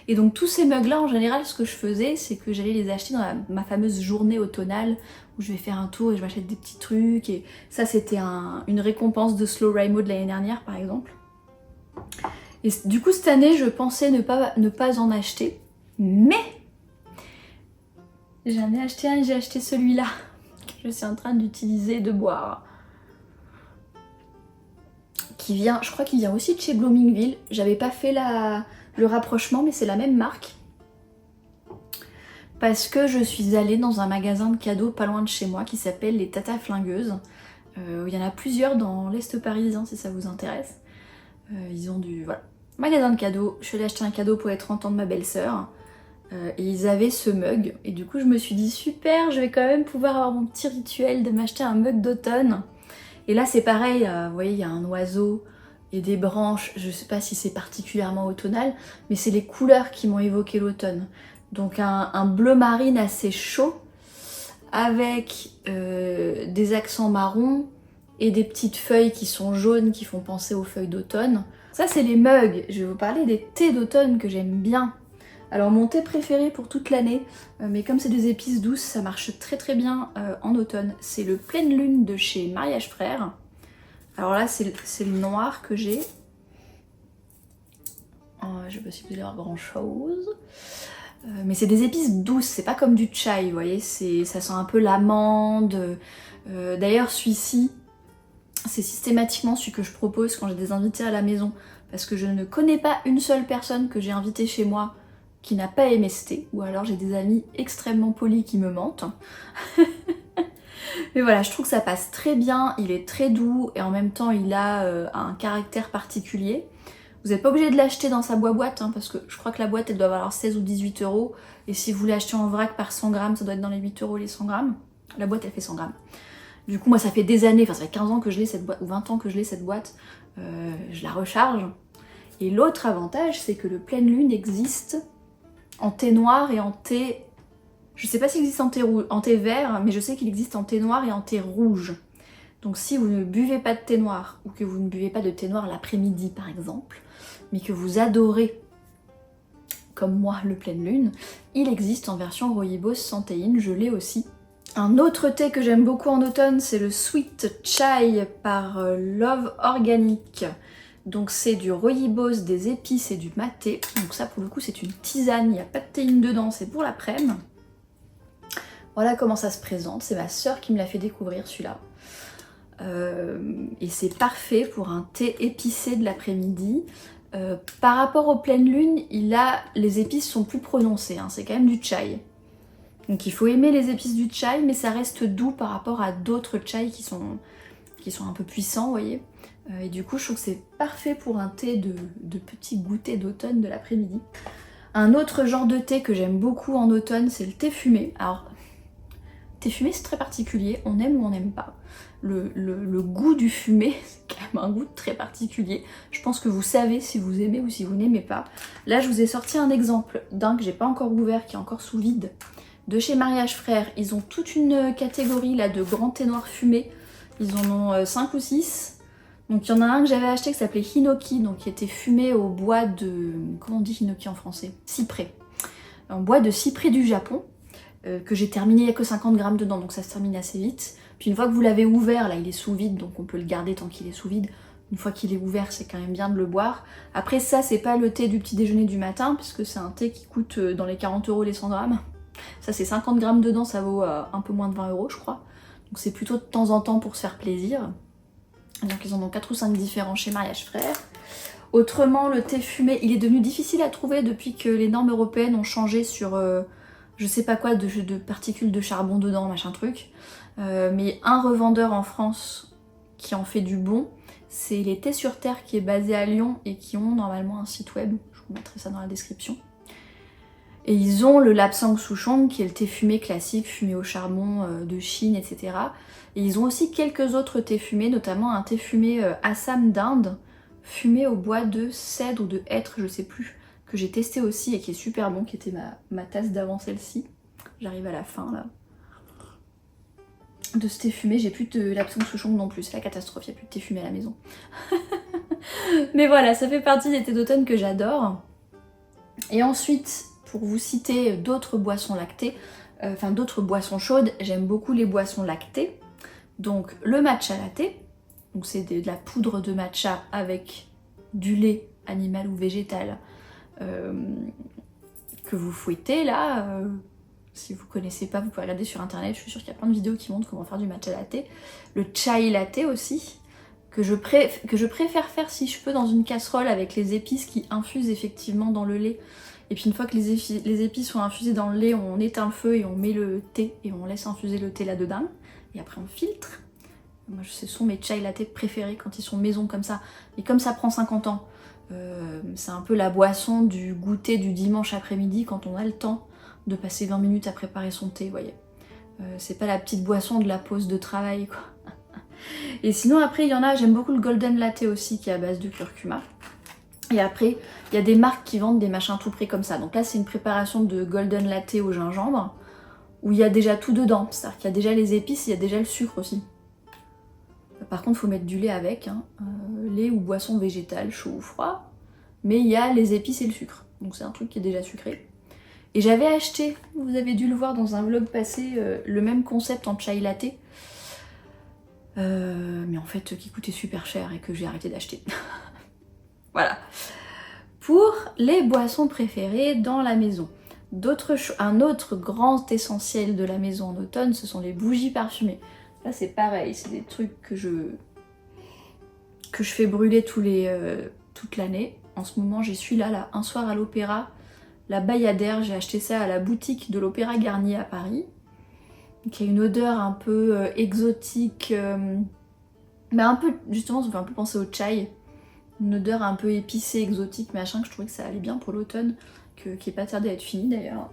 Et donc tous ces mugs là en général ce que je faisais c'est que j'allais les acheter dans ma fameuse journée automnale où je vais faire un tour et je m'achète des petits trucs, et ça c'était une récompense de Slow Raimo de l'année dernière par exemple. Et du coup cette année je pensais ne pas en acheter, mais j'en ai acheté un et j'ai acheté celui-là que je suis en train d'utiliser, de boire. Qui vient, je crois qu'il vient aussi de chez Bloomingville, j'avais pas fait le rapprochement mais c'est la même marque. Parce que je suis allée dans un magasin de cadeaux pas loin de chez moi qui s'appelle les Tata Flingueuses. Il y en a plusieurs dans l'Est parisien si ça vous intéresse. Ils ont voilà, magasin de cadeaux. Je suis allée acheter un cadeau pour les 30 ans de ma belle-sœur. Et ils avaient ce mug. Et du coup je me suis dit super, je vais quand même pouvoir avoir mon petit rituel de m'acheter un mug d'automne. Et là c'est pareil, vous voyez il y a un oiseau et des branches. Je sais pas si c'est particulièrement automnal, mais c'est les couleurs qui m'ont évoqué l'automne. Donc un bleu marine assez chaud avec des accents marrons et des petites feuilles qui sont jaunes qui font penser aux feuilles d'automne. Ça c'est les mugs. Je vais vous parler des thés d'automne que j'aime bien. Alors mon thé préféré pour toute l'année, mais comme c'est des épices douces, ça marche très très bien en automne. C'est le Pleine Lune de chez Mariage Frères. Alors là c'est le noir que j'ai. Je sais pas si vous allez voir grand chose. Mais c'est des épices douces, c'est pas comme du chai, vous voyez, ça sent un peu l'amande. D'ailleurs celui-ci, c'est systématiquement celui que je propose quand j'ai des invités à la maison, parce que je ne connais pas une seule personne que j'ai invitée chez moi qui n'a pas aimé ce thé, ou alors j'ai des amis extrêmement polis qui me mentent. Mais voilà, je trouve que ça passe très bien, il est très doux et en même temps il a un caractère particulier. Vous n'êtes pas obligé de l'acheter dans sa boîte, hein, parce que je crois que la boîte elle doit valoir 16 ou 18 €. Et si vous l'achetez en vrac par 100 grammes, ça doit être dans les 8 € les 100 grammes. La boîte elle fait 100 grammes. Du coup moi ça fait des années, enfin ça fait 15 ans que je l'ai cette boîte, ou 20 ans que je l'ai cette boîte. Je la recharge. Et l'autre avantage c'est que le Pleine Lune existe en thé noir et en thé... Je sais pas s'il existe en thé vert, mais je sais qu'il existe en thé noir et en thé rouge. Donc si vous ne buvez pas de thé noir, ou que vous ne buvez pas de thé noir l'après-midi par exemple, mais que vous adorez, comme moi, le Pleine Lune, il existe en version Rooibos sans théine, je l'ai aussi. Un autre thé que j'aime beaucoup en automne, c'est le Sweet Chai par Love Organic. Donc c'est du rooibos, des épices et du maté. Donc ça pour le coup c'est une tisane, il n'y a pas de théine dedans, c'est pour l'après-midi. Voilà comment ça se présente, c'est ma soeur qui me l'a fait découvrir celui-là. Et c'est parfait pour un thé épicé de l'après-midi. Par rapport aux pleines lunes, les épices sont plus prononcées, hein, c'est quand même du chai. Donc il faut aimer les épices du chai, mais ça reste doux par rapport à d'autres chai qui sont un peu puissants, vous voyez. Et du coup je trouve que c'est parfait pour un thé de petit goûter d'automne de l'après-midi. Un autre genre de thé que j'aime beaucoup en automne, c'est le thé fumé. Alors, thé fumé c'est très particulier, on aime ou on n'aime pas. Le goût du fumé, c'est quand même un goût très particulier. Je pense que vous savez si vous aimez ou si vous n'aimez pas. Là je vous ai sorti un exemple d'un que j'ai pas encore ouvert, qui est encore sous vide, de chez Mariage Frères. Ils ont toute une catégorie là de grands thés noirs fumés. Ils en ont 5 ou 6. Donc il y en a un que j'avais acheté qui s'appelait Hinoki, donc qui était fumé au bois de... Comment on dit Hinoki en français? Cyprès. Un bois de cyprès du Japon, que j'ai terminé, il n'y a que 50 grammes dedans, donc ça se termine assez vite. Puis une fois que vous l'avez ouvert, là il est sous vide, donc on peut le garder tant qu'il est sous vide. Une fois qu'il est ouvert, c'est quand même bien de le boire. Après ça, c'est pas le thé du petit déjeuner du matin, puisque c'est un thé qui coûte dans les 40 € les 100 grammes. Ça c'est 50 grammes dedans, ça vaut un peu moins de 20 € je crois. Donc c'est plutôt de temps en temps pour se faire plaisir. Donc ils en ont 4 ou 5 différents chez Mariage Frères. Autrement, le thé fumé, il est devenu difficile à trouver depuis que les normes européennes ont changé sur je sais pas quoi, de particules de charbon dedans, machin truc. Mais un revendeur en France qui en fait du bon, c'est les Thés sur Terre qui est basé à Lyon et qui ont normalement un site web. Je vous mettrai ça dans la description. Et ils ont le Lapsang Souchong qui est le thé fumé classique, fumé au charbon de Chine, etc. Et ils ont aussi quelques autres thés fumés, notamment un thé fumé Assam d'Inde, fumé au bois de cèdre ou de hêtre, je sais plus, que j'ai testé aussi et qui est super bon, qui était ma tasse d'avant celle-ci. J'arrive à la fin là. De ce thé fumé, j'ai plus de Lapsang Souchong non plus, c'est la catastrophe, il n'y a plus de thé fumé à la maison. Mais voilà, ça fait partie des thés d'automne que j'adore. Et ensuite, pour vous citer d'autres boissons lactées, enfin d'autres boissons chaudes, j'aime beaucoup les boissons lactées. Donc le matcha latte, donc c'est de la poudre de matcha avec du lait animal ou végétal que vous fouettez là. Si vous connaissez pas, vous pouvez regarder sur internet, je suis sûre qu'il y a plein de vidéos qui montrent comment faire du matcha latte. Le chai latte aussi, que je préfère faire si je peux dans une casserole avec les épices qui infusent effectivement dans le lait. Et puis une fois que les épices sont infusées dans le lait, on éteint le feu et on met le thé et on laisse infuser le thé là-dedans. Et après on filtre. Moi ce sont mes chai latte préférés quand ils sont maison comme ça. Et comme ça prend 50 ans, c'est un peu la boisson du goûter du dimanche après-midi quand on a le temps de passer 20 minutes à préparer son thé, vous voyez. C'est pas la petite boisson de la pause de travail, quoi. Et sinon après il y en a, j'aime beaucoup le golden latte aussi qui est à base de curcuma. Et après, il y a des marques qui vendent des machins tout prêts comme ça. Donc là, c'est une préparation de golden latte au gingembre, où il y a déjà tout dedans. C'est-à-dire qu'il y a déjà les épices, il y a déjà le sucre aussi. Par contre, il faut mettre du lait avec, hein. Lait ou boisson végétale, chaud ou froid. Mais il y a les épices et le sucre. Donc c'est un truc qui est déjà sucré. Et j'avais acheté, vous avez dû le voir dans un vlog passé, le même concept en chai latte. Mais en fait, qui coûtait super cher et que j'ai arrêté d'acheter. Voilà. Pour les boissons préférées dans la maison. Un autre grand essentiel de la maison en automne, ce sont les bougies parfumées. Là c'est pareil, c'est des trucs que je fais brûler toute l'année. En ce moment j'ai celui-là, là, un soir à l'opéra, la Bayadère, j'ai acheté ça à la boutique de l'Opéra Garnier à Paris. Qui a une odeur un peu exotique, mais un peu, justement ça me fait un peu penser au chai. Une odeur un peu épicée, exotique, machin, que je trouvais que ça allait bien pour l'automne, qui est pas tardé à être fini d'ailleurs.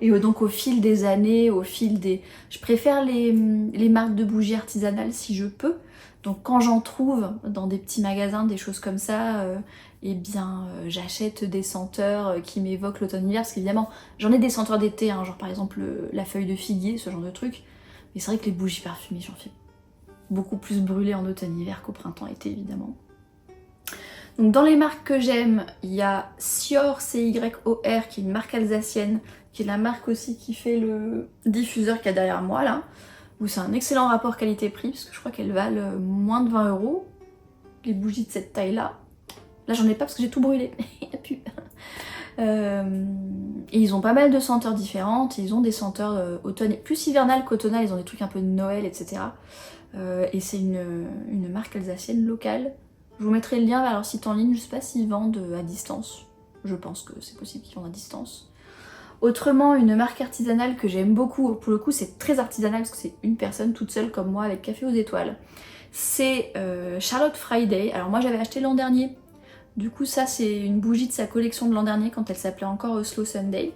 Et donc au fil des années, je préfère les marques de bougies artisanales si je peux. Donc quand j'en trouve dans des petits magasins, des choses comme ça, eh bien j'achète des senteurs qui m'évoquent l'automne-hiver. Parce qu'évidemment, j'en ai des senteurs d'été, hein, genre par exemple la feuille de figuier, ce genre de truc. Mais c'est vrai que les bougies parfumées, j'en fais beaucoup plus brûlées en automne-hiver qu'au printemps-été évidemment. Donc dans les marques que j'aime, il y a Sior, C-Y-O-R, qui est une marque alsacienne, qui est la marque aussi qui fait le diffuseur qu'il y a derrière moi là, où c'est un excellent rapport qualité-prix, parce que je crois qu'elles valent moins de 20 €, les bougies de cette taille-là. Là j'en ai pas parce que j'ai tout brûlé, il n'y a plus. Et ils ont pas mal de senteurs différentes, ils ont des senteurs automne, plus hivernales qu'automnales, ils ont des trucs un peu de Noël, etc. Et c'est une marque alsacienne locale. Je vous mettrai le lien vers leur site en ligne, je sais pas s'ils vendent à distance. Je pense que c'est possible qu'ils vendent à distance. Autrement, une marque artisanale que j'aime beaucoup, pour le coup c'est très artisanal parce que c'est une personne toute seule comme moi avec Café aux étoiles. C'est Charlotte Friday. Alors moi j'avais acheté l'an dernier. Du coup ça c'est une bougie de sa collection de l'an dernier quand elle s'appelait encore Slow Sunday.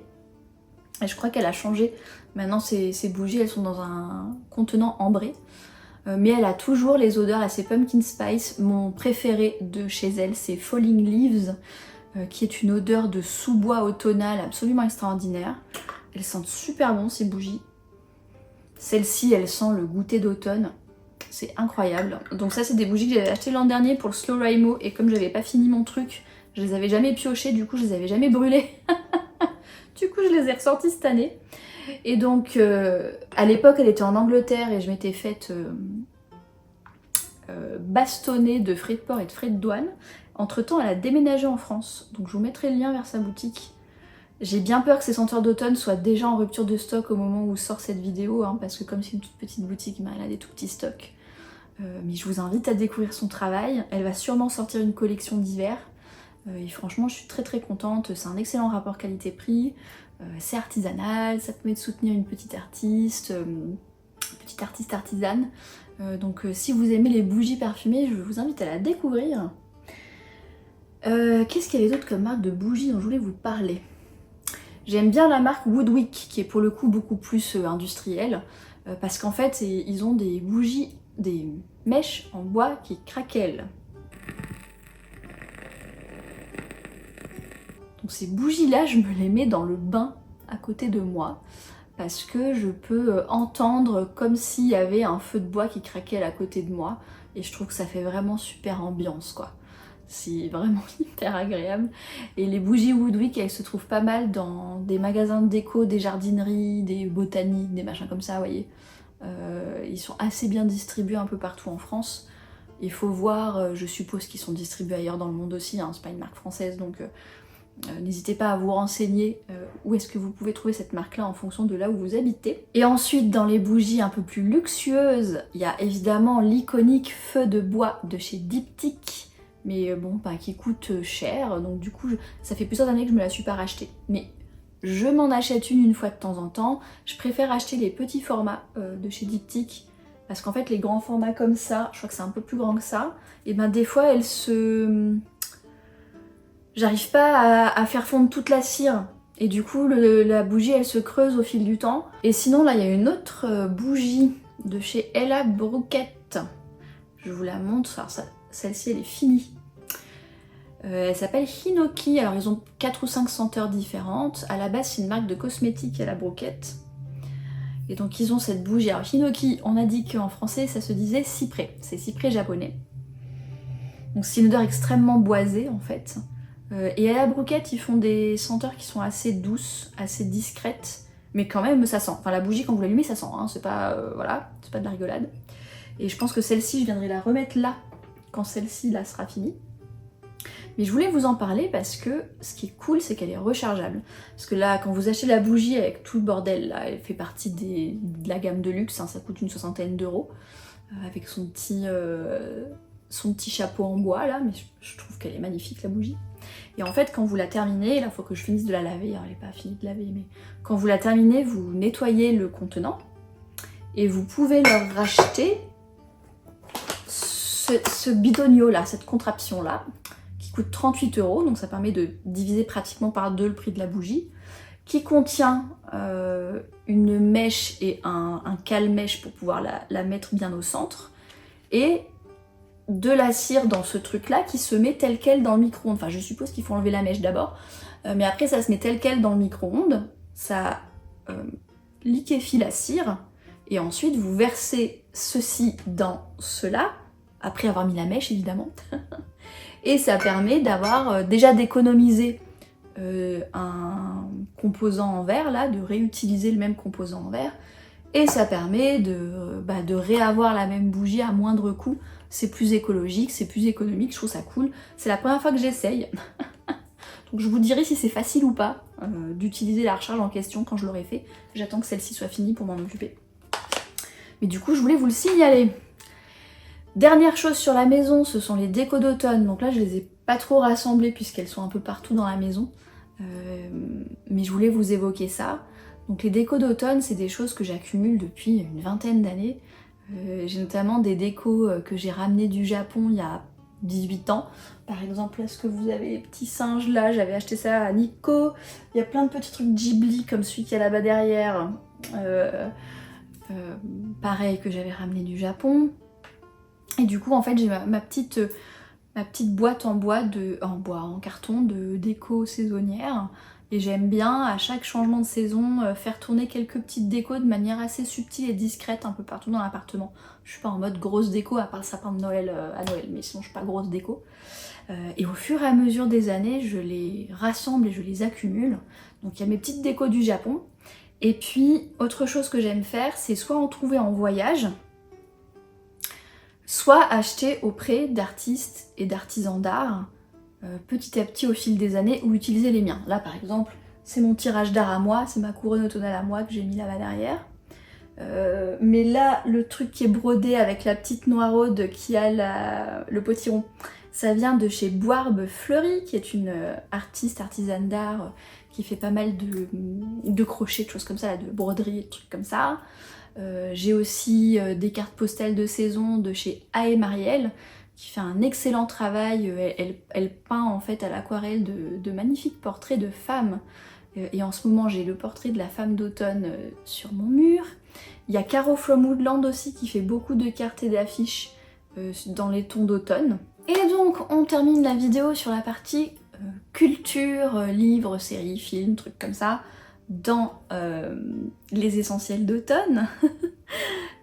Et je crois qu'elle a changé. Maintenant ces bougies elles sont dans un contenant ambré. Mais elle a toujours les odeurs, là c'est Pumpkin Spice. Mon préféré de chez elle c'est Falling Leaves, qui est une odeur de sous-bois automnal absolument extraordinaire. Elles sentent super bon ces bougies. Celle-ci elle sent le goûter d'automne. C'est incroyable. Donc ça c'est des bougies que j'avais achetées l'an dernier pour le Slow Raimo, et comme j'avais pas fini mon truc, je les avais jamais piochées, du coup je les avais jamais brûlées. Du coup je les ai ressorties cette année. Et donc à l'époque elle était en Angleterre et je m'étais faite bastonnée de frais de port et de frais de douane. Entre temps, elle a déménagé en France, donc je vous mettrai le lien vers sa boutique. J'ai bien peur que ces senteurs d'automne soient déjà en rupture de stock au moment où sort cette vidéo, hein, parce que comme c'est une toute petite boutique, ben, elle a des tout petits stocks. Mais je vous invite à découvrir son travail. Elle va sûrement sortir une collection d'hiver. Et franchement, je suis très très contente. C'est un excellent rapport qualité-prix. C'est artisanal, ça permet de soutenir une petite artiste artisane. Donc si vous aimez les bougies parfumées, je vous invite à la découvrir. Qu'est-ce qu'il y avait d'autre comme marque de bougies dont je voulais vous parler? J'aime bien la marque Woodwick, qui est pour le coup beaucoup plus industrielle, parce qu'en fait, ils ont des bougies, des mèches en bois qui craquellent. Donc ces bougies-là, je me les mets dans le bain à côté de moi, parce que je peux entendre comme s'il y avait un feu de bois qui craquait à côté de moi, et je trouve que ça fait vraiment super ambiance, quoi. C'est vraiment hyper agréable. Et les bougies Woodwick, elles se trouvent pas mal dans des magasins de déco, des jardineries, des botaniques, des machins comme ça, vous voyez. Ils sont assez bien distribués un peu partout en France. Il faut voir, je suppose qu'ils sont distribués ailleurs dans le monde aussi, hein, c'est pas une marque française, donc n'hésitez pas à vous renseigner où est-ce que vous pouvez trouver cette marque-là en fonction de là où vous habitez. Et ensuite, dans les bougies un peu plus luxueuses, il y a évidemment l'iconique feu de bois de chez Diptyque, mais bon, bah, qui coûte cher, donc du coup, ça fait plusieurs années que je me la suis pas rachetée. Mais je m'en achète une fois de temps en temps. Je préfère acheter les petits formats de chez Diptyque, parce qu'en fait, les grands formats comme ça, je crois que c'est un peu plus grand que ça, et ben des fois, elles se... J'arrive pas à faire fondre toute la cire. Et du coup, la bougie, elle se creuse au fil du temps. Et sinon, là, il y a une autre bougie de chez Ella Brouquette. Je vous la montre. Alors, celle-ci, elle est finie. Elle s'appelle Hinoki. Alors, ils ont 4 ou 5 senteurs différentes. À la base, c'est une marque de cosmétiques, Ella Brouquette. Et donc, ils ont cette bougie. Alors, Hinoki, on a dit qu'en français, ça se disait cyprès. C'est cyprès japonais. Donc, c'est une odeur extrêmement boisée, en fait. Et à la Brouquette, ils font des senteurs qui sont assez douces, assez discrètes, mais quand même ça sent. Enfin la bougie quand vous l'allumez ça sent, hein, c'est pas voilà, c'est pas de la rigolade. Et je pense que celle-ci, je viendrai la remettre là, quand celle-ci là sera finie. Mais je voulais vous en parler parce que ce qui est cool, c'est qu'elle est rechargeable. Parce que là, quand vous achetez la bougie avec tout le bordel, là, elle fait partie de la gamme de luxe, hein, ça coûte une 60aine d'euros, avec son petit chapeau en bois là, mais je trouve qu'elle est magnifique la bougie. Et en fait, quand vous la terminez, là, il faut que je finisse de la laver, hein, elle n'est pas finie de laver, mais quand vous la terminez, vous nettoyez le contenant et vous pouvez leur racheter ce bidonio là, cette contraption là, qui coûte 38 €, donc ça permet de diviser pratiquement par 2 le prix de la bougie, qui contient une mèche et un cale-mèche pour pouvoir la mettre bien au centre, et de la cire dans ce truc là qui se met tel quel dans le micro-ondes. Enfin je suppose qu'il faut enlever la mèche d'abord, mais après ça se met tel quel dans le micro-ondes, ça liquéfie la cire, et ensuite vous versez ceci dans cela, après avoir mis la mèche évidemment, et ça permet d'avoir déjà d'économiser un composant en verre là, de réutiliser le même composant en verre, et ça permet de réavoir la même bougie à moindre coût. C'est plus écologique, c'est plus économique, je trouve ça cool. C'est la première fois que j'essaye. Donc je vous dirai si c'est facile ou pas d'utiliser la recharge en question quand je l'aurai fait. J'attends que celle-ci soit finie pour m'en occuper. Mais du coup, je voulais vous le signaler. Dernière chose sur la maison, ce sont les décos d'automne. Donc là, je les ai pas trop rassemblées puisqu'elles sont un peu partout dans la maison. Mais je voulais vous évoquer ça. Donc les décos d'automne, c'est des choses que j'accumule depuis une vingtaine d'années. J'ai notamment des décos que j'ai ramenés du Japon il y a 18 ans. Par exemple, est-ce que vous avez les petits singes là? J'avais acheté ça à Nico. Il y a plein de petits trucs Ghibli comme celui qui est là-bas derrière. Pareil que j'avais ramené du Japon. Et du coup, en fait, j'ai ma petite boîte en carton de déco saisonnière. Et j'aime bien, à chaque changement de saison, faire tourner quelques petites décos de manière assez subtile et discrète un peu partout dans l'appartement. Je suis pas en mode grosse déco, à part le sapin de Noël à Noël, mais sinon je suis pas grosse déco. Et au fur et à mesure des années, je les rassemble et je les accumule. Donc il y a mes petites décos du Japon. Et puis, autre chose que j'aime faire, c'est soit en trouver en voyage, soit acheter auprès d'artistes et d'artisans d'art petit à petit au fil des années ou utiliser les miens. Là par exemple, c'est mon tirage d'art à moi, c'est ma couronne automnale à moi que j'ai mis là-bas derrière. Mais là, le truc qui est brodé avec la petite noiraude qui a le potiron, ça vient de chez Boarbe Fleury, qui est une artisane d'art qui fait pas mal de crochets, de choses comme ça, là, de broderie, de trucs comme ça. J'ai aussi des cartes postales de saison de chez A.E. Marielle, qui fait un excellent travail. Elle peint en fait à l'aquarelle de magnifiques portraits de femmes. Et en ce moment, j'ai le portrait de la femme d'automne sur mon mur. Il y a Caro from Woodland aussi qui fait beaucoup de cartes et d'affiches dans les tons d'automne. Et donc on termine la vidéo sur la partie culture, livres, séries, films, trucs comme ça, dans les essentiels d'automne.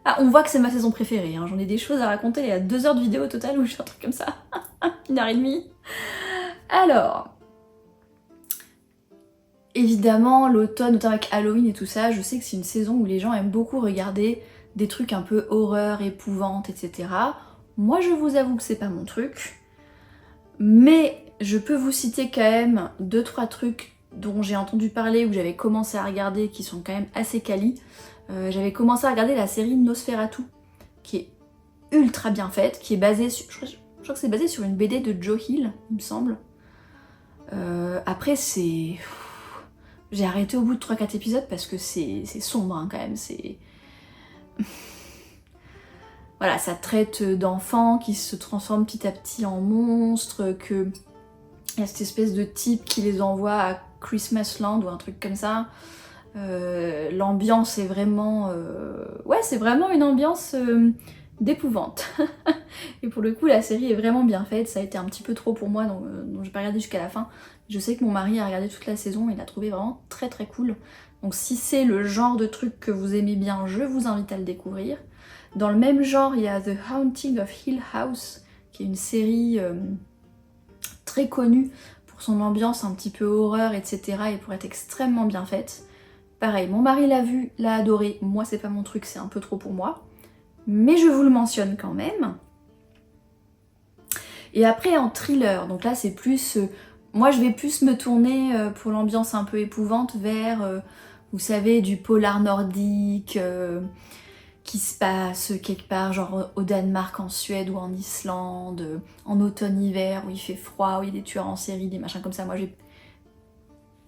Ah, on voit que c'est ma saison préférée, hein. J'en ai des choses à raconter, il y a 2 heures de vidéo au total où je fais un truc comme ça. 1h30. Alors... Évidemment, l'automne, notamment avec Halloween et tout ça, je sais que c'est une saison où les gens aiment beaucoup regarder des trucs un peu horreur, épouvante, etc. Moi, je vous avoue que c'est pas mon truc. Mais je peux vous citer quand même 2-3 trucs dont j'ai entendu parler ou que j'avais commencé à regarder qui sont quand même assez quali. J'avais commencé à regarder la série Nosferatu, qui est ultra bien faite, qui est basée sur... Je crois que c'est basé sur une BD de Joe Hill, il me semble. Après, c'est... J'ai arrêté au bout de 3-4 épisodes parce que c'est sombre hein, quand même, c'est... Voilà, ça traite d'enfants qui se transforment petit à petit en monstres, que... Il y a cette espèce de type qui les envoie à Christmas Land ou un truc comme ça. L'ambiance est vraiment... Ouais, c'est vraiment une ambiance d'épouvante. Et pour le coup, la série est vraiment bien faite, ça a été un petit peu trop pour moi, donc j'ai pas regardé jusqu'à la fin. Je sais que mon mari a regardé toute la saison et l'a trouvé vraiment très très cool. Donc si c'est le genre de truc que vous aimez bien, je vous invite à le découvrir. Dans le même genre, il y a The Haunting of Hill House, qui est une série très connue pour son ambiance un petit peu horreur, etc. et pour être extrêmement bien faite. Pareil, mon mari l'a vu, l'a adoré, moi c'est pas mon truc, c'est un peu trop pour moi. Mais je vous le mentionne quand même. Et après en thriller, donc là c'est plus... moi je vais plus me tourner pour l'ambiance un peu épouvante vers, vous savez, du polar nordique qui se passe quelque part, genre au Danemark, en Suède ou en Islande, en automne-hiver, où il fait froid, où il y a des tueurs en série, des machins comme ça. Moi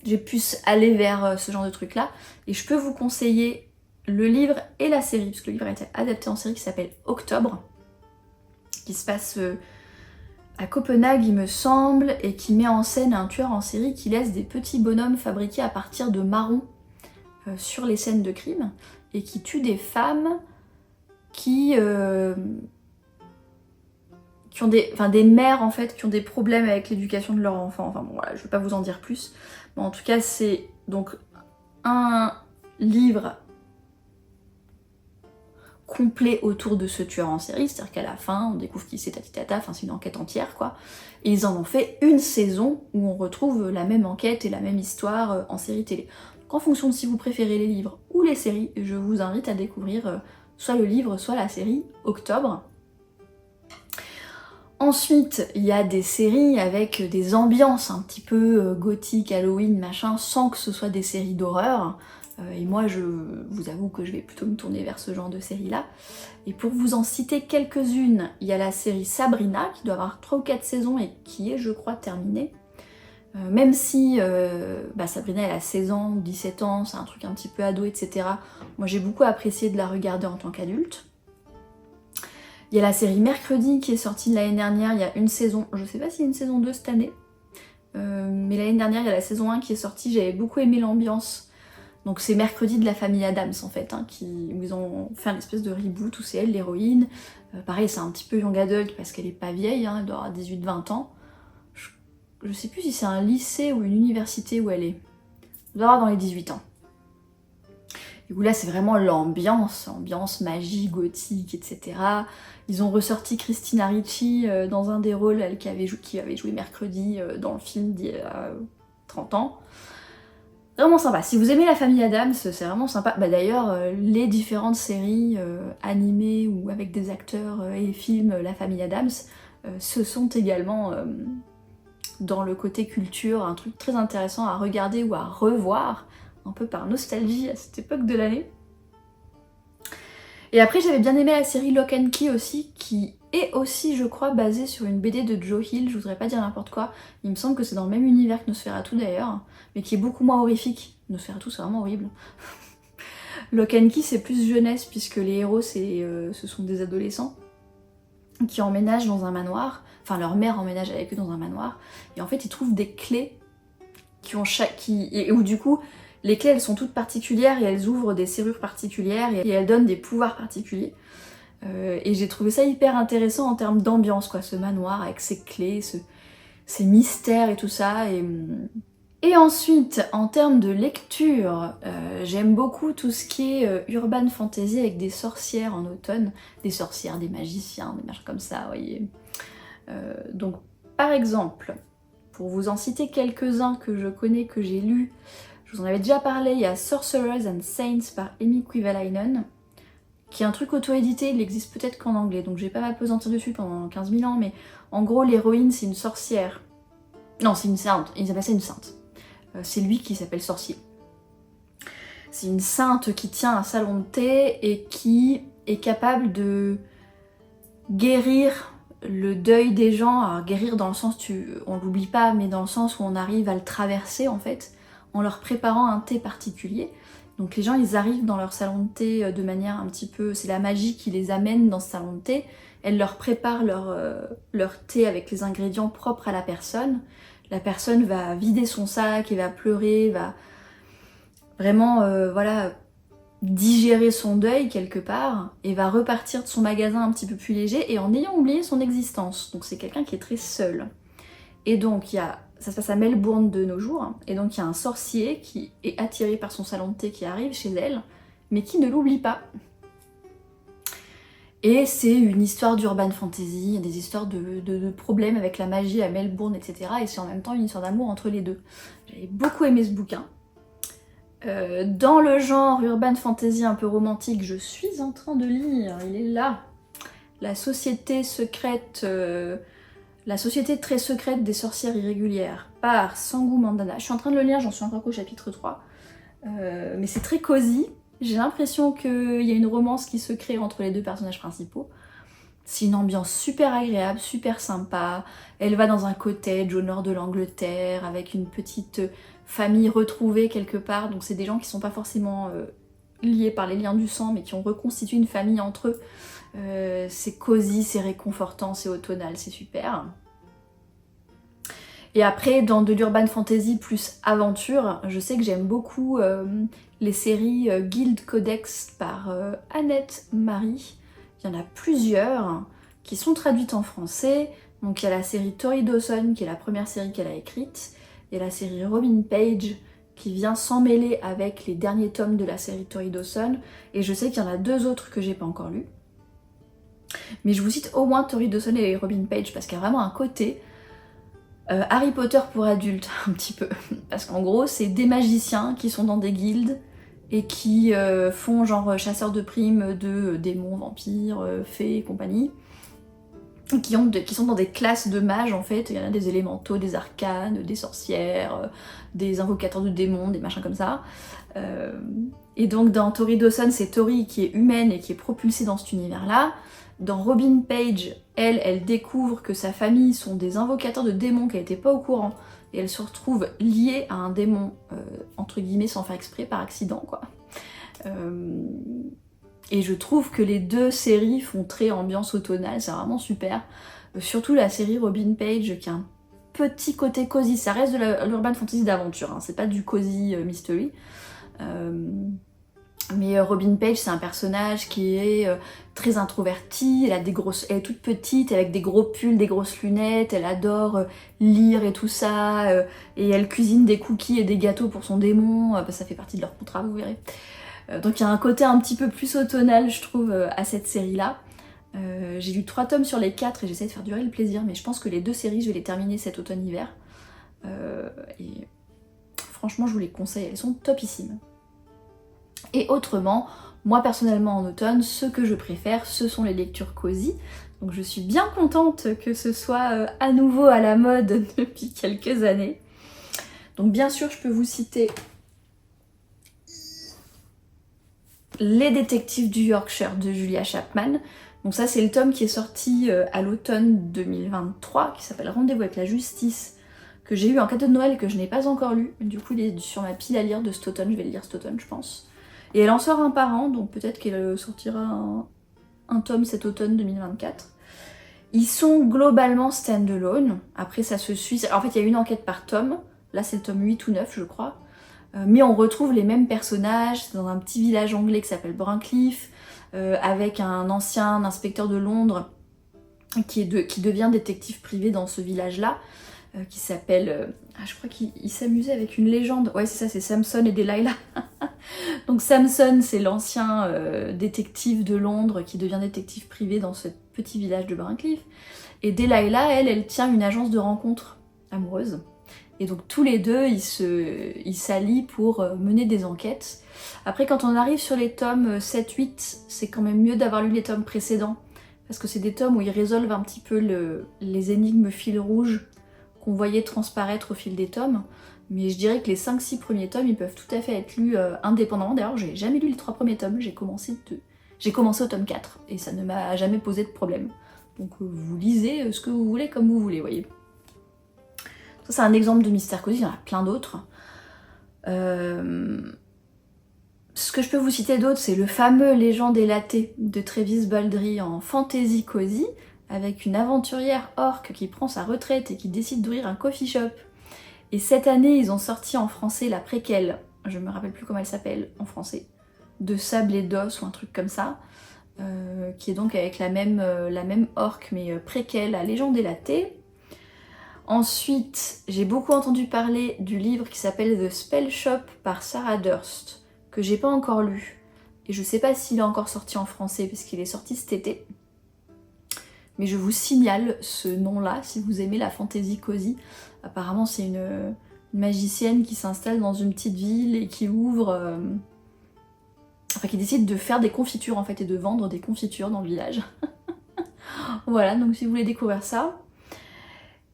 j'ai plus aller vers ce genre de truc là. Et je peux vous conseiller le livre et la série, puisque le livre a été adapté en série, qui s'appelle Octobre, qui se passe à Copenhague il me semble, et qui met en scène un tueur en série qui laisse des petits bonhommes fabriqués à partir de marrons sur les scènes de crime, et qui tue des femmes qui ont des mères en fait qui ont des problèmes avec l'éducation de leurs enfants. Enfin bon voilà, je vais pas vous en dire plus. Mais en tout cas c'est donc un livre complet autour de ce tueur en série, c'est-à-dire qu'à la fin on découvre qui c'est tatitata, enfin c'est une enquête entière quoi. Et ils en ont fait une saison où on retrouve la même enquête et la même histoire en série télé. Donc en fonction de si vous préférez les livres ou les séries, je vous invite à découvrir soit le livre, soit la série Octobre. Ensuite, il y a des séries avec des ambiances un petit peu gothiques, Halloween, machin, sans que ce soit des séries d'horreur. Et moi, je vous avoue que je vais plutôt me tourner vers ce genre de séries-là. Et pour vous en citer quelques-unes, il y a la série Sabrina, qui doit avoir 3 ou 4 saisons et qui est, je crois, terminée. Même si Sabrina, elle a 16 ans ou 17 ans, c'est un truc un petit peu ado, etc. Moi, j'ai beaucoup apprécié de la regarder en tant qu'adulte. Il y a la série Mercredi qui est sortie l'année dernière, il y a une saison, je sais pas s'il y a une saison 2 cette année, mais l'année dernière il y a la saison 1 qui est sortie, j'avais beaucoup aimé l'ambiance. Donc c'est Mercredi de la famille Addams en fait, hein, où ils ont fait une espèce de reboot où c'est elle l'héroïne. Pareil c'est un petit peu young adult parce qu'elle est pas vieille, hein, elle doit avoir 18-20 ans. Je sais plus si c'est un lycée ou une université où elle est. Elle doit avoir dans les 18 ans. Et où là c'est vraiment l'ambiance, magie, gothique, etc. Ils ont ressorti Christina Ricci dans un des rôles, elle qui avait joué Mercredi dans le film d'il y a 30 ans. Vraiment sympa. Si vous aimez la famille Addams, c'est vraiment sympa. Bah d'ailleurs, les différentes séries animées ou avec des acteurs et films La famille Addams, ce sont également dans le côté culture un truc très intéressant à regarder ou à revoir, un peu par nostalgie à cette époque de l'année. Et après j'avais bien aimé la série Lock and Key aussi, qui est aussi je crois basée sur une BD de Joe Hill, je voudrais pas dire n'importe quoi, il me semble que c'est dans le même univers que Nosferatu d'ailleurs, mais qui est beaucoup moins horrifique. Nosferatu c'est vraiment horrible. Lock and Key c'est plus jeunesse puisque les héros ce sont des adolescents qui emménagent dans un manoir, enfin leur mère emménage avec eux dans un manoir, et en fait ils trouvent des clés où du coup les clés elles sont toutes particulières et elles ouvrent des serrures particulières et elles donnent des pouvoirs particuliers. Et j'ai trouvé ça hyper intéressant en termes d'ambiance quoi, ce manoir avec ses clés, ces mystères et tout ça. Et ensuite, en termes de lecture, j'aime beaucoup tout ce qui est urban fantasy avec des sorcières en automne, des sorcières, des magiciens, des machins comme ça, vous voyez. Donc par exemple, pour vous en citer quelques-uns que je connais, que j'ai lus, je vous en avais déjà parlé, il y a Sorcerers and Saints par Emi Kuivalainen, qui est un truc auto-édité, il existe peut-être qu'en anglais, donc je vais pas m'appesantir dessus pendant 15 000 ans, mais en gros l'héroïne c'est une sorcière. Non, c'est une sainte, ils appellent ça une sainte. C'est lui qui s'appelle sorcier. C'est une sainte qui tient un salon de thé et qui est capable de guérir le deuil des gens. Alors guérir dans le sens, on l'oublie pas, mais dans le sens où on arrive à le traverser en fait, en leur préparant un thé particulier. Donc les gens ils arrivent dans leur salon de thé de manière un petit peu... C'est la magie qui les amène dans ce salon de thé. Elle leur prépare leur thé avec les ingrédients propres à la personne. La personne va vider son sac et va pleurer, va vraiment voilà, digérer son deuil quelque part et va repartir de son magasin un petit peu plus léger et en ayant oublié son existence. Donc c'est quelqu'un qui est très seul. Et donc ça se passe à Melbourne de nos jours, et donc il y a un sorcier qui est attiré par son salon de thé qui arrive chez elle, mais qui ne l'oublie pas. Et c'est une histoire d'urban fantasy, des histoires de problèmes avec la magie à Melbourne, etc. Et c'est en même temps une histoire d'amour entre les deux. J'avais beaucoup aimé ce bouquin. Dans le genre urban fantasy un peu romantique, je suis en train de lire, il est là, La société secrète, la société très secrète des sorcières irrégulières par Sangu Mandana. Je suis en train de le lire, j'en suis encore qu'au chapitre 3. Mais c'est très cosy. J'ai l'impression qu'il y a une romance qui se crée entre les deux personnages principaux. C'est une ambiance super agréable, super sympa. Elle va dans un cottage au nord de l'Angleterre avec une petite famille retrouvée quelque part. Donc c'est des gens qui sont pas forcément liés par les liens du sang, mais qui ont reconstitué une famille entre eux. C'est cosy, c'est réconfortant, c'est automnal, c'est super. Et après, dans de l'urban fantasy plus aventure, je sais que j'aime beaucoup les séries Guild Codex par Annette Marie. Il y en a plusieurs qui sont traduites en français. Donc il y a la série Tori Dawson, qui est la première série qu'elle a écrite. Il y a la série Robin Page, qui vient s'emmêler avec les derniers tomes de la série Tori Dawson. Et je sais qu'il y en a deux autres que j'ai pas encore lus. Mais je vous cite au moins Tori Dawson et Robin Page, parce qu'il y a vraiment un côté... Harry Potter pour adultes, un petit peu. Parce qu'en gros, c'est des magiciens qui sont dans des guildes et qui font genre chasseurs de primes de démons, vampires, fées et compagnie. Qui sont dans des classes de mages en fait. Il y en a des élémentaux, des arcanes, des sorcières, des invocateurs de démons, des machins comme ça. Et donc dans Tori Dawson, c'est Tori qui est humaine et qui est propulsée dans cet univers-là. Dans Robin Page, elle découvre que sa famille sont des invocateurs de démons qu'elle n'était pas au courant. Et elle se retrouve liée à un démon, entre guillemets, sans faire exprès, par accident, quoi. Et je trouve que les deux séries font très ambiance automnale, c'est vraiment super. Surtout la série Robin Page, qui a un petit côté cosy. Ça reste de l'urban fantasy d'aventure, hein. C'est pas du cosy mystery. Mais Robin Page, c'est un personnage qui est très introverti, elle est toute petite, avec des gros pulls, des grosses lunettes, elle adore lire et tout ça, et elle cuisine des cookies et des gâteaux pour son démon, parce que ça fait partie de leur contrat, vous verrez. Donc il y a un côté un petit peu plus automnal, je trouve, à cette série-là. J'ai lu 3 tomes sur les 4 et j'essaie de faire durer le plaisir, mais je pense que les 2 séries, je vais les terminer cet automne-hiver. Et franchement je vous les conseille, elles sont topissimes. Et autrement, moi personnellement en automne, ce que je préfère, ce sont les lectures cosy. Donc je suis bien contente que ce soit à nouveau à la mode depuis quelques années. Donc bien sûr, je peux vous citer Les Détectives du Yorkshire de Julia Chapman. Donc ça c'est le tome qui est sorti à l'automne 2023, qui s'appelle Rendez-vous avec la justice, que j'ai eu en cadeau de Noël et que je n'ai pas encore lu. Du coup il est sur ma pile à lire de cet automne, je vais le lire cet automne je pense. Et elle en sort un par an, donc peut-être qu'elle sortira un tome cet automne 2024. Ils sont globalement stand-alone, après ça se suit, en fait il y a une enquête par tome, là c'est le tome 8 ou 9 je crois, mais on retrouve les mêmes personnages, c'est dans un petit village anglais qui s'appelle Brincliffe, avec un ancien inspecteur de Londres qui devient détective privé dans ce village-là, qui s'appelle... je crois qu'il s'amusait avec une légende, ouais c'est ça, c'est Samson et Delilah. Donc Samson c'est l'ancien détective de Londres qui devient détective privé dans ce petit village de Brincliffe, et Delilah, elle tient une agence de rencontres amoureuses. Et donc tous les deux, ils s'allient pour mener des enquêtes. Après, quand on arrive sur les tomes 7-8, c'est quand même mieux d'avoir lu les tomes précédents. Parce que c'est des tomes où ils résolvent un petit peu les énigmes fil rouge qu'on voyait transparaître au fil des tomes. Mais je dirais que les 5-6 premiers tomes, ils peuvent tout à fait être lus indépendamment. D'ailleurs, j'ai jamais lu les 3 premiers tomes, j'ai commencé au tome 4 et ça ne m'a jamais posé de problème. Donc vous lisez ce que vous voulez comme vous voulez, voyez. Ça c'est un exemple de mystère cosy, il y en a plein d'autres. Ce que je peux vous citer d'autre, c'est le fameux Légende et Laté de Travis Baldree en fantasy cosy, avec une aventurière orque qui prend sa retraite et qui décide d'ouvrir un coffee shop. Et cette année, ils ont sorti en français la préquelle, je me rappelle plus comment elle s'appelle en français, de Sable et d'Os ou un truc comme ça, qui est donc avec la même orque, mais préquelle à Légende et Laté. Ensuite, j'ai beaucoup entendu parler du livre qui s'appelle The Spell Shop par Sarah Durst, que j'ai pas encore lu. Et je sais pas s'il est encore sorti en français, parce qu'il est sorti cet été. Mais je vous signale ce nom-là, si vous aimez la fantasy cosy. Apparemment, c'est une magicienne qui s'installe dans une petite ville et qui ouvre... Enfin, qui décide de faire des confitures, en fait, et de vendre des confitures dans le village. Voilà, donc si vous voulez découvrir ça...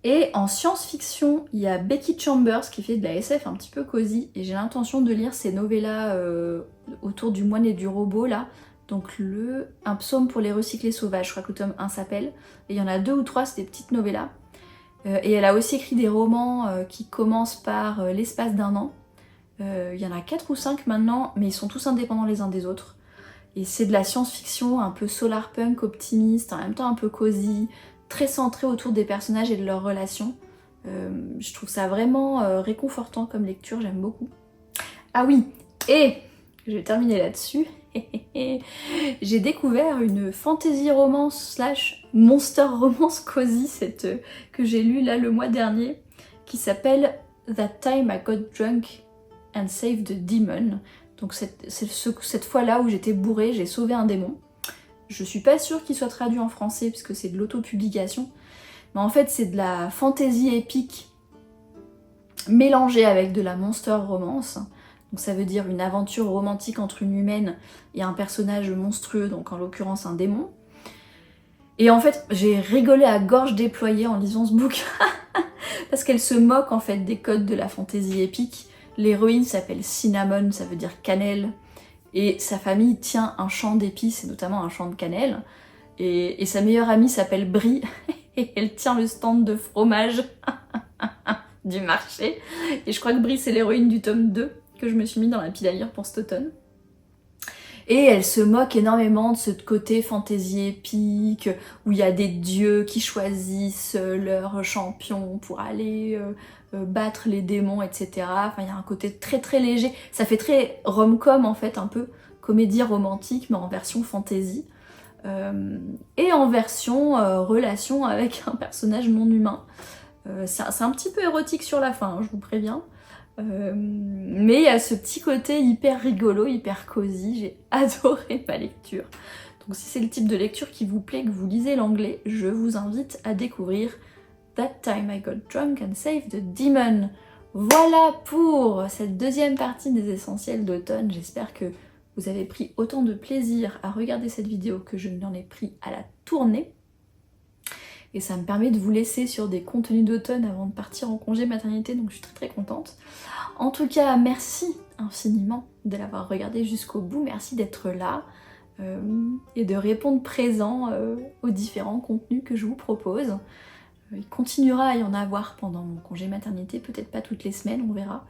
Et en science-fiction, il y a Becky Chambers qui fait de la SF un petit peu cosy, et j'ai l'intention de lire ces novellas autour du moine et du robot là. Donc Un psaume pour les recyclés sauvages, je crois que le tome 1 s'appelle. Et il y en a 2 ou 3, c'est des petites novellas. Et elle a aussi écrit des romans qui commencent par l'espace d'un an. Il y en a 4 ou 5 maintenant, mais ils sont tous indépendants les uns des autres. Et c'est de la science-fiction un peu solarpunk, optimiste, en même temps un peu cosy, très centré autour des personnages et de leurs relations. Je trouve ça vraiment réconfortant comme lecture, j'aime beaucoup. Ah oui, et je vais terminer là-dessus. J'ai découvert une fantasy romance / monster romance cosy que j'ai lue là le mois dernier, qui s'appelle That Time I Got Drunk and Saved a Demon. Donc cette fois-là où j'étais bourrée, j'ai sauvé un démon. Je suis pas sûre qu'il soit traduit en français puisque c'est de l'autopublication, mais en fait c'est de la fantasy épique mélangée avec de la monster romance. Donc ça veut dire une aventure romantique entre une humaine et un personnage monstrueux, donc en l'occurrence un démon. Et en fait j'ai rigolé à gorge déployée en lisant ce bouquin parce qu'elle se moque en fait des codes de la fantasy épique. L'héroïne s'appelle Cinnamon, ça veut dire cannelle. Et sa famille tient un champ d'épices, et notamment un champ de cannelle. Et sa meilleure amie s'appelle Brie, et elle tient le stand de fromage du marché. Et je crois que Brie, c'est l'héroïne du tome 2, que je me suis mis dans la pile à lire pour cet automne. Et elle se moque énormément de ce côté fantasy épique, où il y a des dieux qui choisissent leurs champions pour aller battre les démons, etc. Enfin, il y a un côté très très léger. Ça fait très rom-com en fait, un peu comédie romantique, mais en version fantasy. Et en version relation avec un personnage non humain. C'est un petit peu érotique sur la fin, hein, je vous préviens. Mais il y a ce petit côté hyper rigolo, hyper cosy, j'ai adoré ma lecture. Donc si c'est le type de lecture qui vous plaît, que vous lisez l'anglais, je vous invite à découvrir That Time I Got Drunk and Saved a Demon. Voilà pour cette deuxième partie des essentiels d'automne. J'espère que vous avez pris autant de plaisir à regarder cette vidéo que je n'en ai pris à la tourner. Et ça me permet de vous laisser sur des contenus d'automne avant de partir en congé maternité, donc je suis très contente. En tout cas, merci infiniment de l'avoir regardé jusqu'au bout, merci d'être là et de répondre présent aux différents contenus que je vous propose. Il continuera à y en avoir pendant mon congé maternité, peut-être pas toutes les semaines, on verra.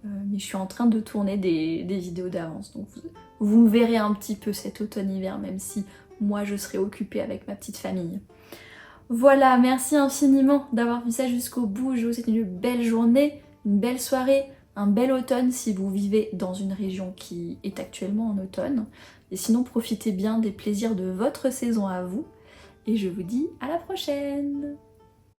Mais je suis en train de tourner des vidéos d'avance, donc vous me verrez un petit peu cet automne-hiver, même si moi je serai occupée avec ma petite famille. Voilà, merci infiniment d'avoir vu ça jusqu'au bout. Je vous souhaite une belle journée, une belle soirée, un bel automne si vous vivez dans une région qui est actuellement en automne. Et sinon, profitez bien des plaisirs de votre saison à vous. Et je vous dis à la prochaine!